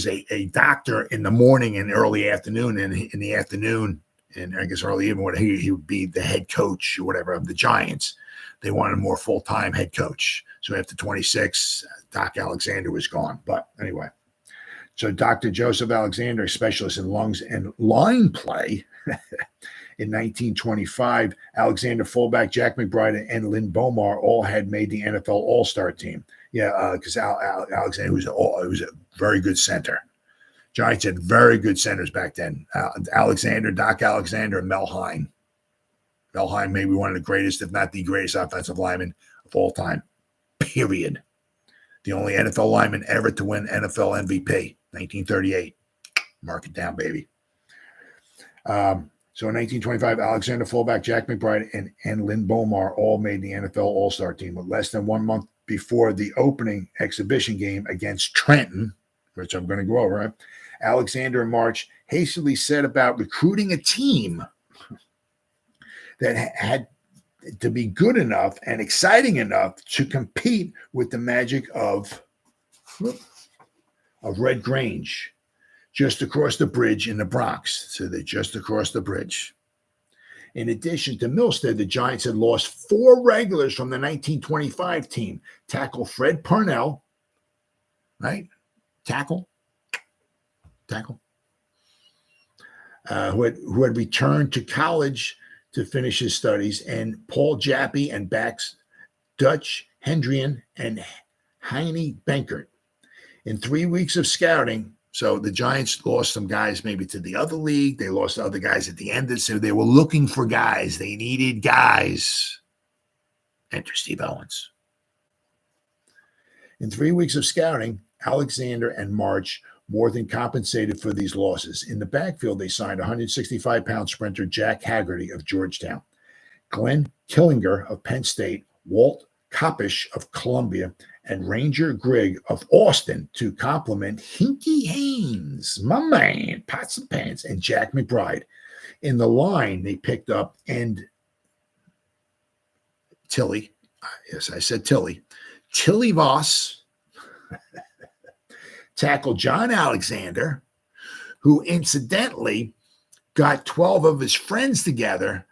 a doctor in the morning and early afternoon, and in the afternoon and I guess early evening, he would be the head coach or whatever of the Giants. They wanted a more full-time head coach. So after 26, Doc Alexander was gone. But anyway. So Dr. Joseph Alexander, a specialist in lungs and line play, in 1925, Alexander, fullback Jack McBride, and Lynn Bomar all had made the NFL All-Star team. Yeah, because Alexander was a very good center. Giants had very good centers back then. Doc Alexander, and Mel Hein. Mel Hein may be one of the greatest, if not the greatest, offensive lineman of all time. Period. The only NFL lineman ever to win NFL MVP, 1938. Mark it down, baby. So in 1925, Alexander, fullback Jack McBride, and Lynn Bomar all made the NFL All-Star team. With less than 1 month before the opening exhibition game against Trenton, which I'm going to go over, right? Alexander and March hastily set about recruiting a team that had to be good enough and exciting enough to compete with the magic of Red Grange, just across the bridge in the Bronx. So they're just across the bridge. In addition to Milstead, the Giants had lost 4 regulars from the 1925 team. Tackle Fred Parnell, right? Tackle. Who had returned to college to finish his studies, and Paul Jappy and backs Dutch Hendrian and Heine Benkert. In 3 weeks of scouting, So the Giants lost some guys maybe to the other league. They lost other guys at the end. So they were looking for guys. They needed guys. Enter Steve Owens. In 3 weeks of scouting, Alexander and March more than compensated for these losses. In the backfield, they signed 165-pound sprinter Jack Haggerty of Georgetown, Glenn Killinger of Penn State, Walt Kopish of Columbia, and Ranger Grigg of Austin to complement Hinky Haynes, my man, Pots and Pans, and Jack McBride. In the line, they picked up Tilly. Yes, I said Tilly. Tilly Voss, tackle John Alexander, who incidentally got 12 of his friends together,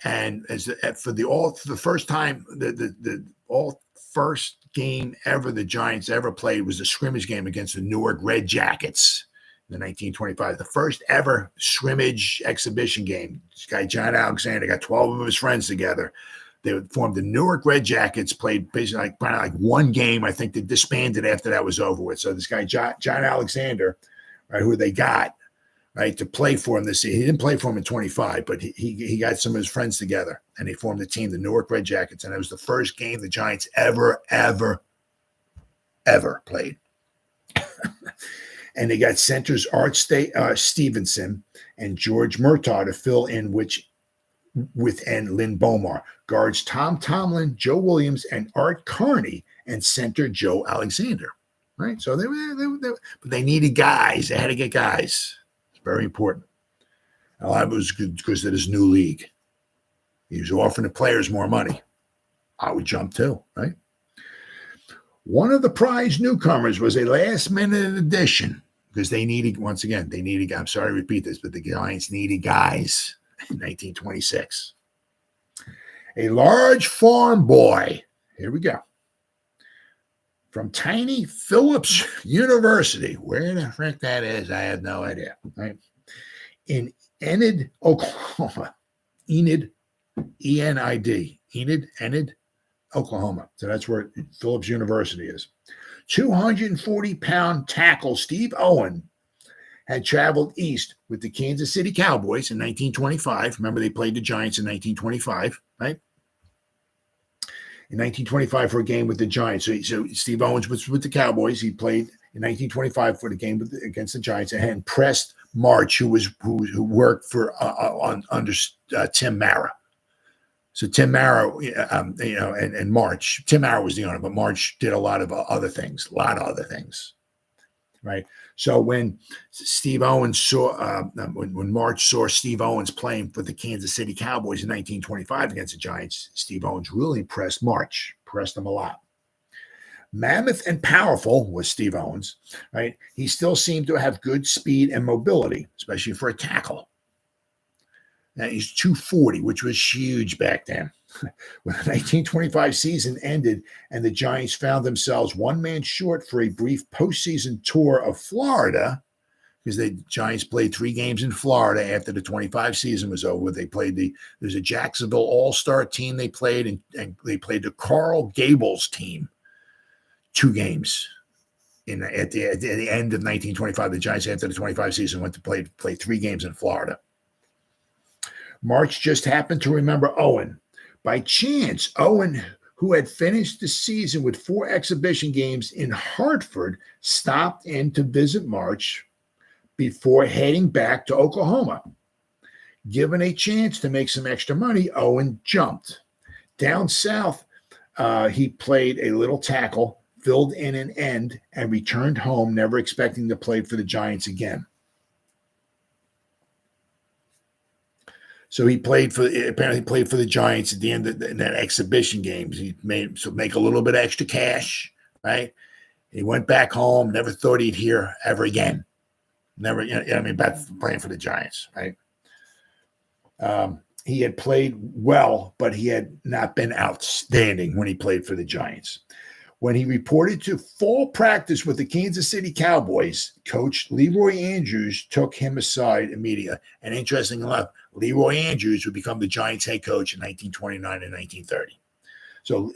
and for the first time, the first game ever the Giants ever played was a scrimmage game against the Newark Red Jackets in 1925. The first ever scrimmage exhibition game. This guy John Alexander got 12 of his friends together. They formed the Newark Red Jackets, played basically like one game. I think they disbanded after that was over with. So this guy, John Alexander, right, who they got, right, to play for him this season. He didn't play for him in 25, but he got some of his friends together, and they formed the team, the Newark Red Jackets. And it was the first game the Giants ever played. And they got centers Art Stevenson and George Murtaugh to fill in within Lynn Bomar, guards Tom Tomlin, Joe Williams, and Art Carney, and center Joe Alexander. Right, so but they needed guys. They had to get guys. It's very important. A lot of it was because of this new league. He was offering the players more money. I would jump too, right? One of the prize newcomers was a last-minute addition because they needed, once again, I'm sorry to repeat this, but the Giants needed guys. In 1926. A large farm boy, here we go, from tiny Phillips University, where the frick that is, I have no idea, right? In Enid, Oklahoma. Enid, E-N-I-D, Enid, Oklahoma. So that's where Phillips University is. 240-pound tackle Steve Owen had traveled east with the Kansas City Cowboys in 1925. Remember, they played the Giants in 1925, right? In 1925 for a game with the Giants. So Steve Owens was with the Cowboys. He played in 1925 for the game against the Giants and pressed March, who worked for under Tim Mara. So Tim Mara, and March. Tim Mara was the owner, but March did a lot of other things. Right. So when Steve Owens saw, when March saw Steve Owens playing for the Kansas City Cowboys in 1925 against the Giants, Steve Owens really impressed March, pressed him a lot. Mammoth and powerful was Steve Owens, right? He still seemed to have good speed and mobility, especially for a tackle. Now he's 240, which was huge back then. When the 1925 season ended and the Giants found themselves one man short for a brief postseason tour of Florida, because the Giants played 3 games in Florida after the 25 season was over. They played there's a Jacksonville All-Star team they played, and they played the Coral Gables team 2 games. At the end of 1925, the Giants after the 25 season went to play 3 games in Florida. March just happened to remember Owen. By chance, Owen, who had finished the season with 4 exhibition games in Hartford, stopped in to visit March before heading back to Oklahoma. Given a chance to make some extra money, Owen jumped. Down south, he played a little tackle, filled in an end, and returned home, never expecting to play for the Giants again. So he apparently played for the Giants at the end of that exhibition games. He make a little bit of extra cash, right? He went back home, never thought he'd hear ever again. Never, about playing for the Giants, right? He had played well, but he had not been outstanding when he played for the Giants. When he reported to fall practice with the Kansas City Cowboys, Coach Leroy Andrews took him aside immediately. And interesting enough, Leroy Andrews would become the Giants head coach in 1929 and 1930. So,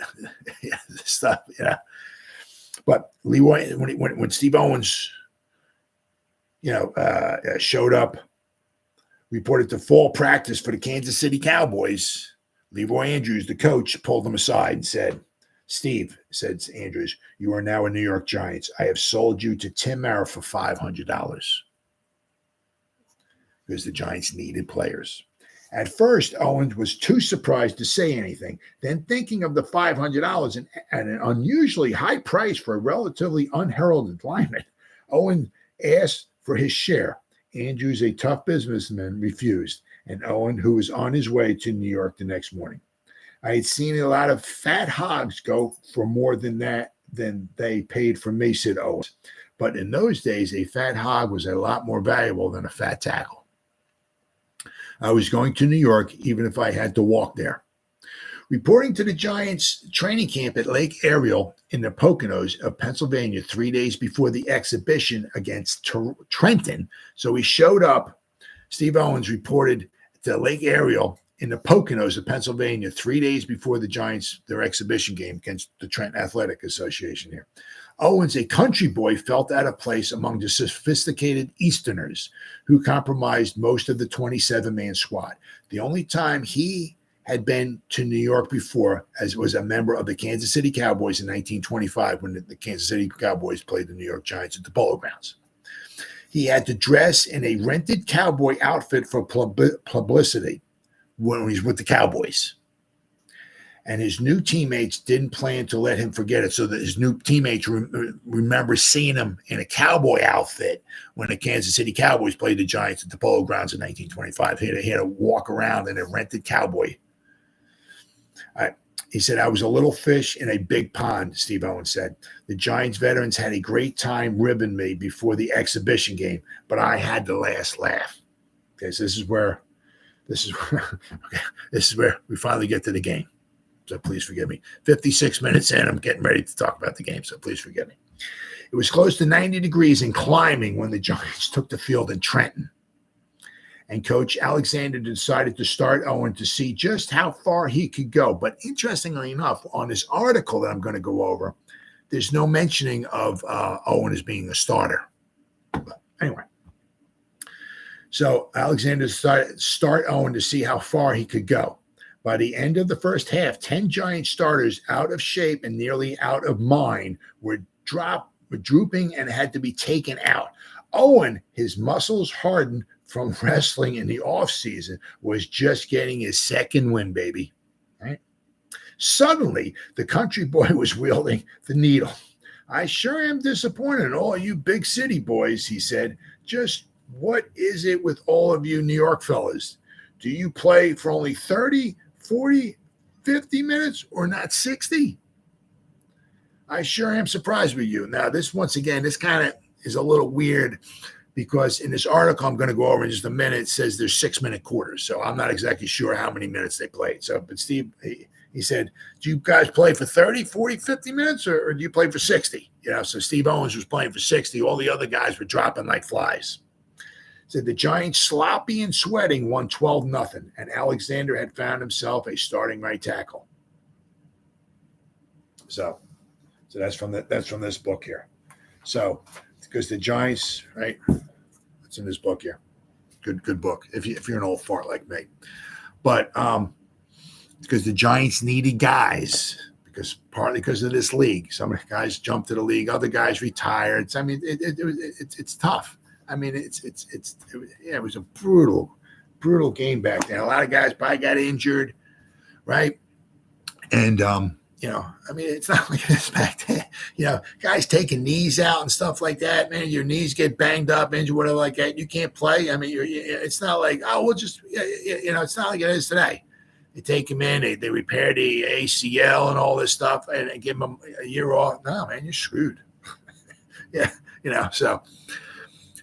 stuff, yeah. But Leroy, when Steve Owens showed up, reported to fall practice for the Kansas City Cowboys. Leroy Andrews, the coach, pulled him aside and said, "Steve," said Andrews, "you are now a New York Giants. I have sold you to Tim Mara for $500 because the Giants needed players." At first, Owens was too surprised to say anything. Then, thinking of the $500 and an unusually high price for a relatively unheralded lineman, Owens asked for his share. Andrews, a tough businessman, refused, and Owen, who was on his way to New York the next morning. "I had seen a lot of fat hogs go for more than they paid for me," said Owens. "But in those days, a fat hog was a lot more valuable than a fat tackle. I was going to New York, even if I had to walk there." Reporting to the Giants training camp at Lake Ariel in the Poconos of Pennsylvania 3 days before the exhibition against Trenton. So he showed up. Steve Owens reported to Lake Ariel in the Poconos of Pennsylvania 3 days before the Giants, their exhibition game against the Trenton Athletic Association here. Owens, a country boy, felt out of place among the sophisticated Easterners who comprised most of the 27-man squad. The only time he had been to New York before as was a member of the Kansas City Cowboys in 1925 when the Kansas City Cowboys played the New York Giants at the Polo Grounds. He had to dress in a rented cowboy outfit for publicity when he was with the Cowboys. And his new teammates didn't plan to let him forget it, so that his new teammates remember seeing him in a cowboy outfit when the Kansas City Cowboys played the Giants at the Polo Grounds in 1925. He had to walk around in a rented cowboy. He said, "I was a little fish in a big pond," Steve Owens said. "The Giants veterans had a great time ribbing me before the exhibition game, but I had the last laugh." Okay, so this is where we finally get to the game. So please forgive me. 56 minutes in, I'm getting ready to talk about the game, so please forgive me. It was close to 90 degrees and climbing when the Giants took the field in Trenton. And Coach Alexander decided to start Owen to see just how far he could go. But interestingly enough, on this article that I'm going to go over, there's no mentioning of Owen as being a starter. But anyway. So Alexander decided to start Owen to see how far he could go. By the end of the first half, 10 Giant starters out of shape and nearly out of mind were drooping and had to be taken out. Owen, his muscles hardened from wrestling in the offseason, was just getting his second win, baby. Right? Suddenly, the country boy was wielding the needle. "I sure am disappointed in all you big city boys," he said. "Just what is it with all of you New York fellas? Do you play for only 30, 40, 50 minutes or not 60? I sure am surprised with you." Now, this, once again, this kind of is a little weird because in this article I'm going to go over in just a minute, it says there's 6-minute quarters. So I'm not exactly sure how many minutes they played. So, but Steve, he said, "Do you guys play for 30, 40, 50 minutes or do you play for 60? So Steve Owens was playing for 60. All the other guys were dropping like flies. Said the Giants, sloppy and sweating, won 12-0, and Alexander had found himself a starting right tackle. So that's from this book here. So because the Giants, right? It's in this book here. Good book. If you're an old fart like me, but because the Giants needed guys. Partly because of this league, some guys jumped to the league, other guys retired. I mean, it's tough. I mean, it was a brutal game back then. A lot of guys probably got injured, right? And I mean, it's not like this back then. Guys taking knees out and stuff like that. Man, your knees get banged up, injured, whatever like that. You can't play. I mean, it's not like it's not like it is today. They take him in, they repair the ACL and all this stuff, and give him a year off. No, man, you're screwed. So.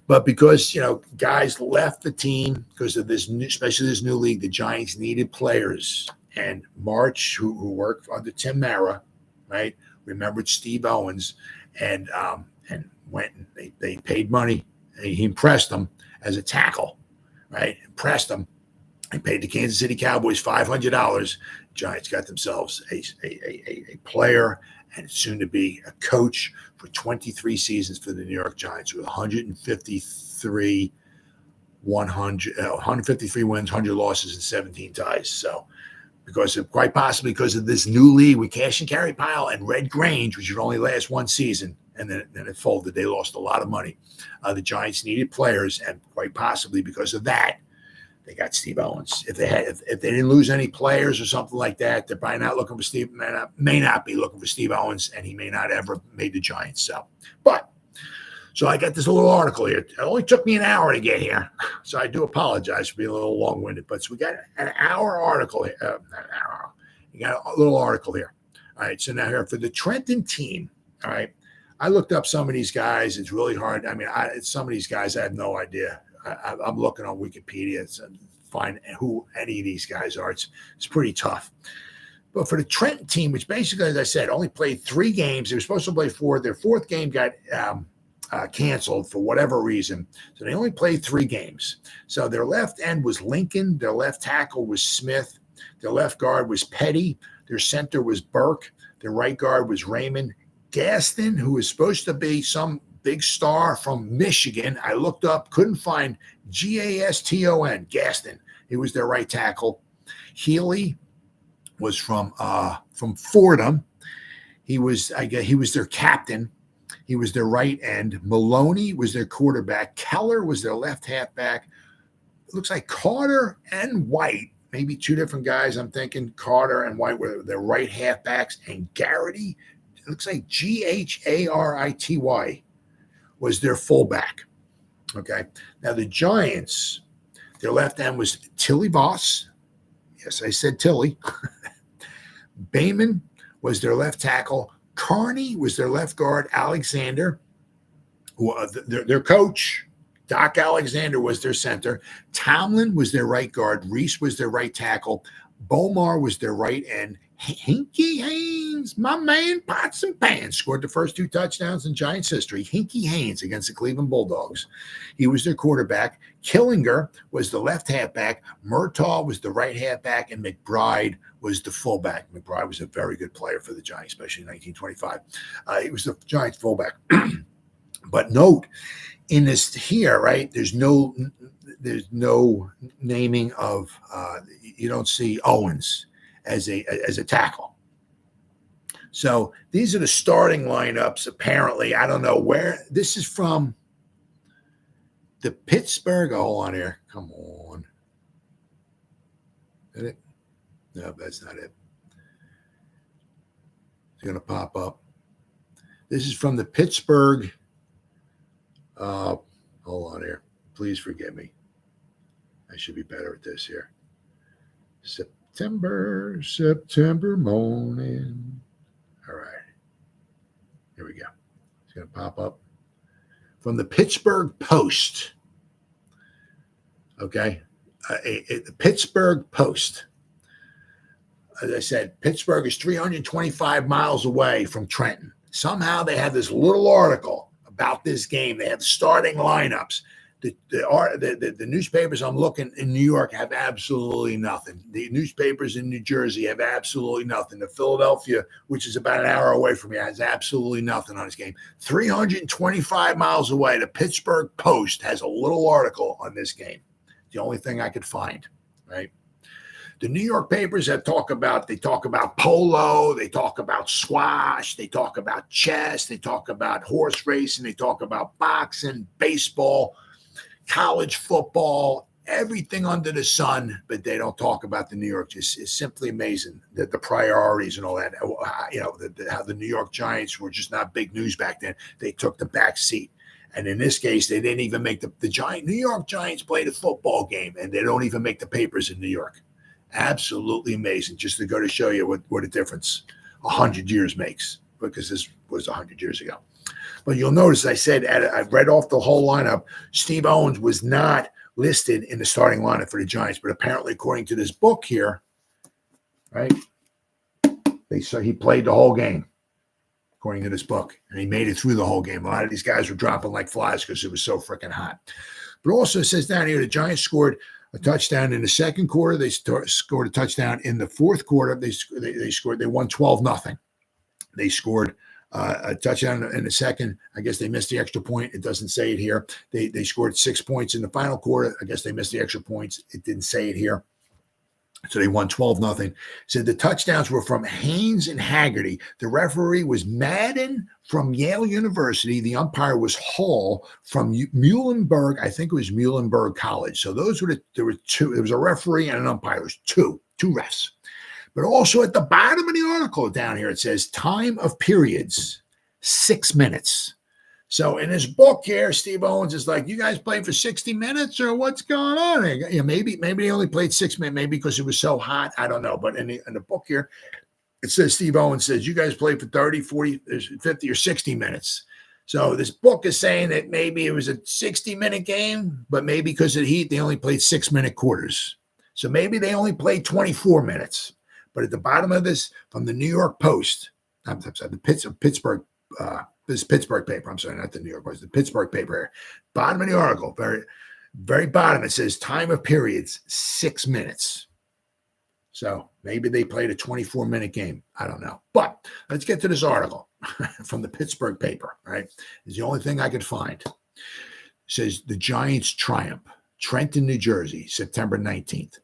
But because, guys left the team because of this, especially this new league, the Giants needed players. And March, who worked under Tim Mara, right, remembered Steve Owens and went and they paid money. He impressed them as a tackle, right, impressed them. He paid the Kansas City Cowboys $500 Giants got themselves a player and soon to be a coach for 23 seasons for the New York Giants with 153 wins, 100 losses, and 17 ties. So quite possibly because of this new league with cash and carry pile and Red Grange, which would only last one season, and then it folded. They lost a lot of money. The Giants needed players, and quite possibly because of that, they got Steve Owens. If they didn't lose any players or something like that, they're probably not looking for Steve. May not be looking for Steve Owens, and he may not ever made the Giants. So I got this little article here. It only took me an hour to get here, so I do apologize for being a little long-winded. But so we got an hour article here. You got a little article here. All right. So now here for the Trenton team. All right. I looked up some of these guys. It's really hard. I mean, some of these guys I have no idea. I'm looking on Wikipedia to find who any of these guys are. It's pretty tough. But for the Trenton team, which basically, as I said, only played 3 games. They were supposed to play 4. Their 4th game got canceled for whatever reason. So they only played 3 games. So their left end was Lincoln. Their left tackle was Smith. Their left guard was Petty. Their center was Burke. Their right guard was Raymond. Gaston, who was supposed to be some big star from Michigan. I looked up, couldn't find Gaston. Gaston. He was their right tackle. Healy was from Fordham. He was their captain. He was their right end. Maloney was their quarterback. Keller was their left halfback. It looks like Carter and White, maybe 2 different guys. I'm thinking Carter and White were their right halfbacks, and Garrity, it looks like Gharity, was their fullback. Okay. Now the Giants, their left end was Tilly Voss. Yes, I said Tilly. Bayman was their left tackle. Carney was their left guard. Alexander, their coach, Doc Alexander, was their center. Tomlin was their right guard. Reese was their right tackle. Bomar was their right end. Hinky Haynes, my man, pots and pans, scored the first 2 touchdowns in Giants history. Hinky Haynes against the Cleveland Bulldogs. He was their quarterback. Killinger was the left halfback. Murtaugh was the right halfback, and McBride was the fullback. McBride was a very good player for the Giants, especially in 1925. He was the Giants fullback. But note, in this here, right, there's no naming of you don't see Owens as a tackle. So these are the starting lineups. Apparently, I don't know where this is from. The Pittsburgh. Hold on here. Come on. Is that it? No, that's not it. It's going to pop up. This is from the Pittsburgh. Hold on here. Please forgive me. I should be better at this here. September morning. All right. Here we go. It's going to pop up. From the Pittsburgh Post. Okay. The Pittsburgh Post. As I said, Pittsburgh is 325 miles away from Trenton. Somehow they have this little article about this game. They have starting lineups. The newspapers I'm looking in New York have absolutely nothing. The newspapers in New Jersey have absolutely nothing. The Philadelphia, which is about an hour away from me, has absolutely nothing on this game. 325 miles away, the Pittsburgh Post has a little article on this game. The only thing I could find, right? The New York papers they talk about polo, they talk about squash, they talk about chess, they talk about horse racing, they talk about boxing, baseball, college football, everything under the sun, but they don't talk about the New York. It's simply amazing that the priorities and all that, how the New York Giants were just not big news back then. They took the back seat. And in this case, they didn't even make the New York Giants played a football game, and they don't even make the papers in New York. Absolutely amazing, just to go to show you what a difference 100 years makes, because this was 100 years ago. But you'll notice I said, I've read off the whole lineup. Steve Owens was not listed in the starting lineup for the Giants, but apparently, according to this book here, right, he played the whole game, according to this book, and he made it through the whole game. A lot of these guys were dropping like flies because it was so freaking hot. But also it says down here, the Giants scored a touchdown in the second quarter. They scored a touchdown in the fourth quarter. They won 12-0. They scored a touchdown in the second. I guess they missed the extra point. It doesn't say it here. They scored 6 points in the final quarter. I guess they missed the extra points. It didn't say it here. So they won 12-0. Said the touchdowns were from Haynes and Haggerty. The referee was Madden from Yale University. The umpire was Hall from Muhlenberg. I think it was Muhlenberg College. So there were two. There was a referee and an umpire. It was two refs. But also at the bottom of the article down here, it says time of periods, 6 minutes. So in his book here, Steve Owens is like, you guys played for 60 minutes or what's going on? You know, maybe they only played 6 minutes, maybe because it was so hot. I don't know. But in the book here, it says Steve Owens says, you guys played for 30, 40, 50 or 60 minutes. So this book is saying that maybe it was a 60-minute game, but maybe because of the heat, they only played 6-minute quarters. So maybe they only played 24 minutes. But at the bottom of this, from the New York Post, I'm sorry, the Pittsburgh this Pittsburgh paper, I'm sorry, not the New York Post, the Pittsburgh paper here. Bottom of the article, very, very bottom, it says time of periods, 6 minutes. So maybe they played a 24-minute game. I don't know. But let's get to this article from the Pittsburgh paper, right? It's the only thing I could find. It says the Giants triumph. Trenton, New Jersey, September 19th.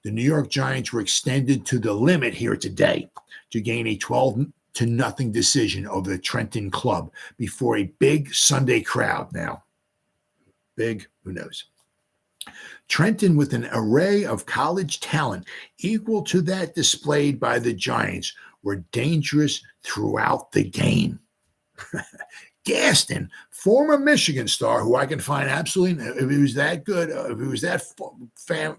The New York Giants were extended to the limit here today to gain a 12-0 decision over the Trenton club before a big Sunday crowd. Now, big, who knows? Trenton, with an array of college talent equal to that displayed by the Giants, were dangerous throughout the game. Gaston, former Michigan star, who I can find absolutely, if he was that good, if he was that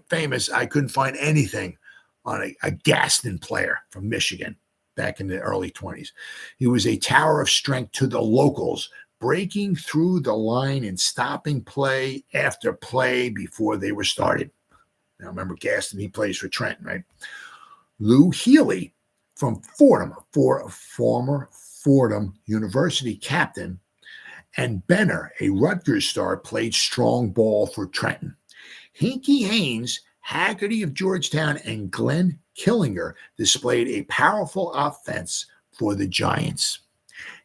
famous, I couldn't find anything on a Gaston player from Michigan back in the early 20s. He was a tower of strength to the locals, breaking through the line and stopping play after play before they were started. Now, remember Gaston, he plays for Trenton, right? Lou Healy from Fordham, former Fordham University captain, and Benner, a Rutgers star, played strong ball for Trenton. Hinkie Haynes, Haggerty of Georgetown, and Glenn Killinger displayed a powerful offense for the Giants.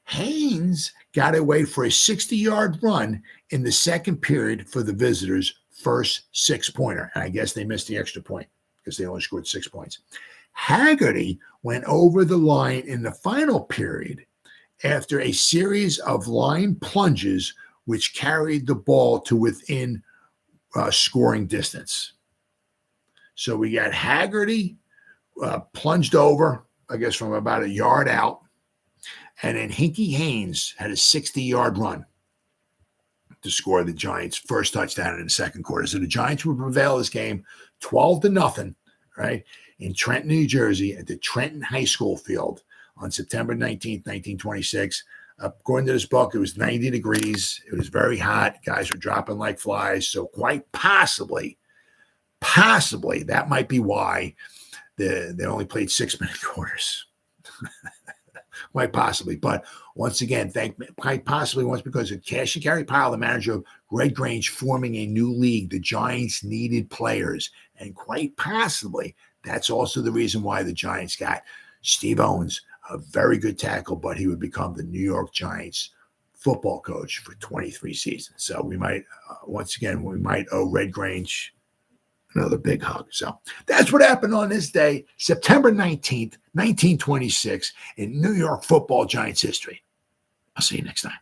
Haynes got away for a 60-yard run in the second period for the visitors' first 6-pointer. And I guess they missed the extra point because they only scored 6 points. Haggerty went over the line in the final period after a series of line plunges, which carried the ball to within scoring distance. So we got Haggerty plunged over, I guess, from about a yard out. And then Hinkie Haynes had a 60-yard run to score the Giants' first touchdown in the second quarter. So the Giants would prevail this game 12-0, right, in Trenton, New Jersey, at the Trenton High School field on September 19th, 1926. According to this book, it was 90 degrees. It was very hot. Guys were dropping like flies. So quite possibly, that might be why they only played 6-minute quarters. Quite possibly. But once again, quite possibly once because of Cash and Carry Powell, the manager of Red Grange, forming a new league. The Giants needed players. And quite possibly, that's also the reason why the Giants got Steve Owens, a very good tackle, but he would become the New York Giants football coach for 23 seasons. So we might, once again, owe Red Grange another big hug. So that's what happened on this day, September 19th, 1926, in New York football Giants history. I'll see you next time.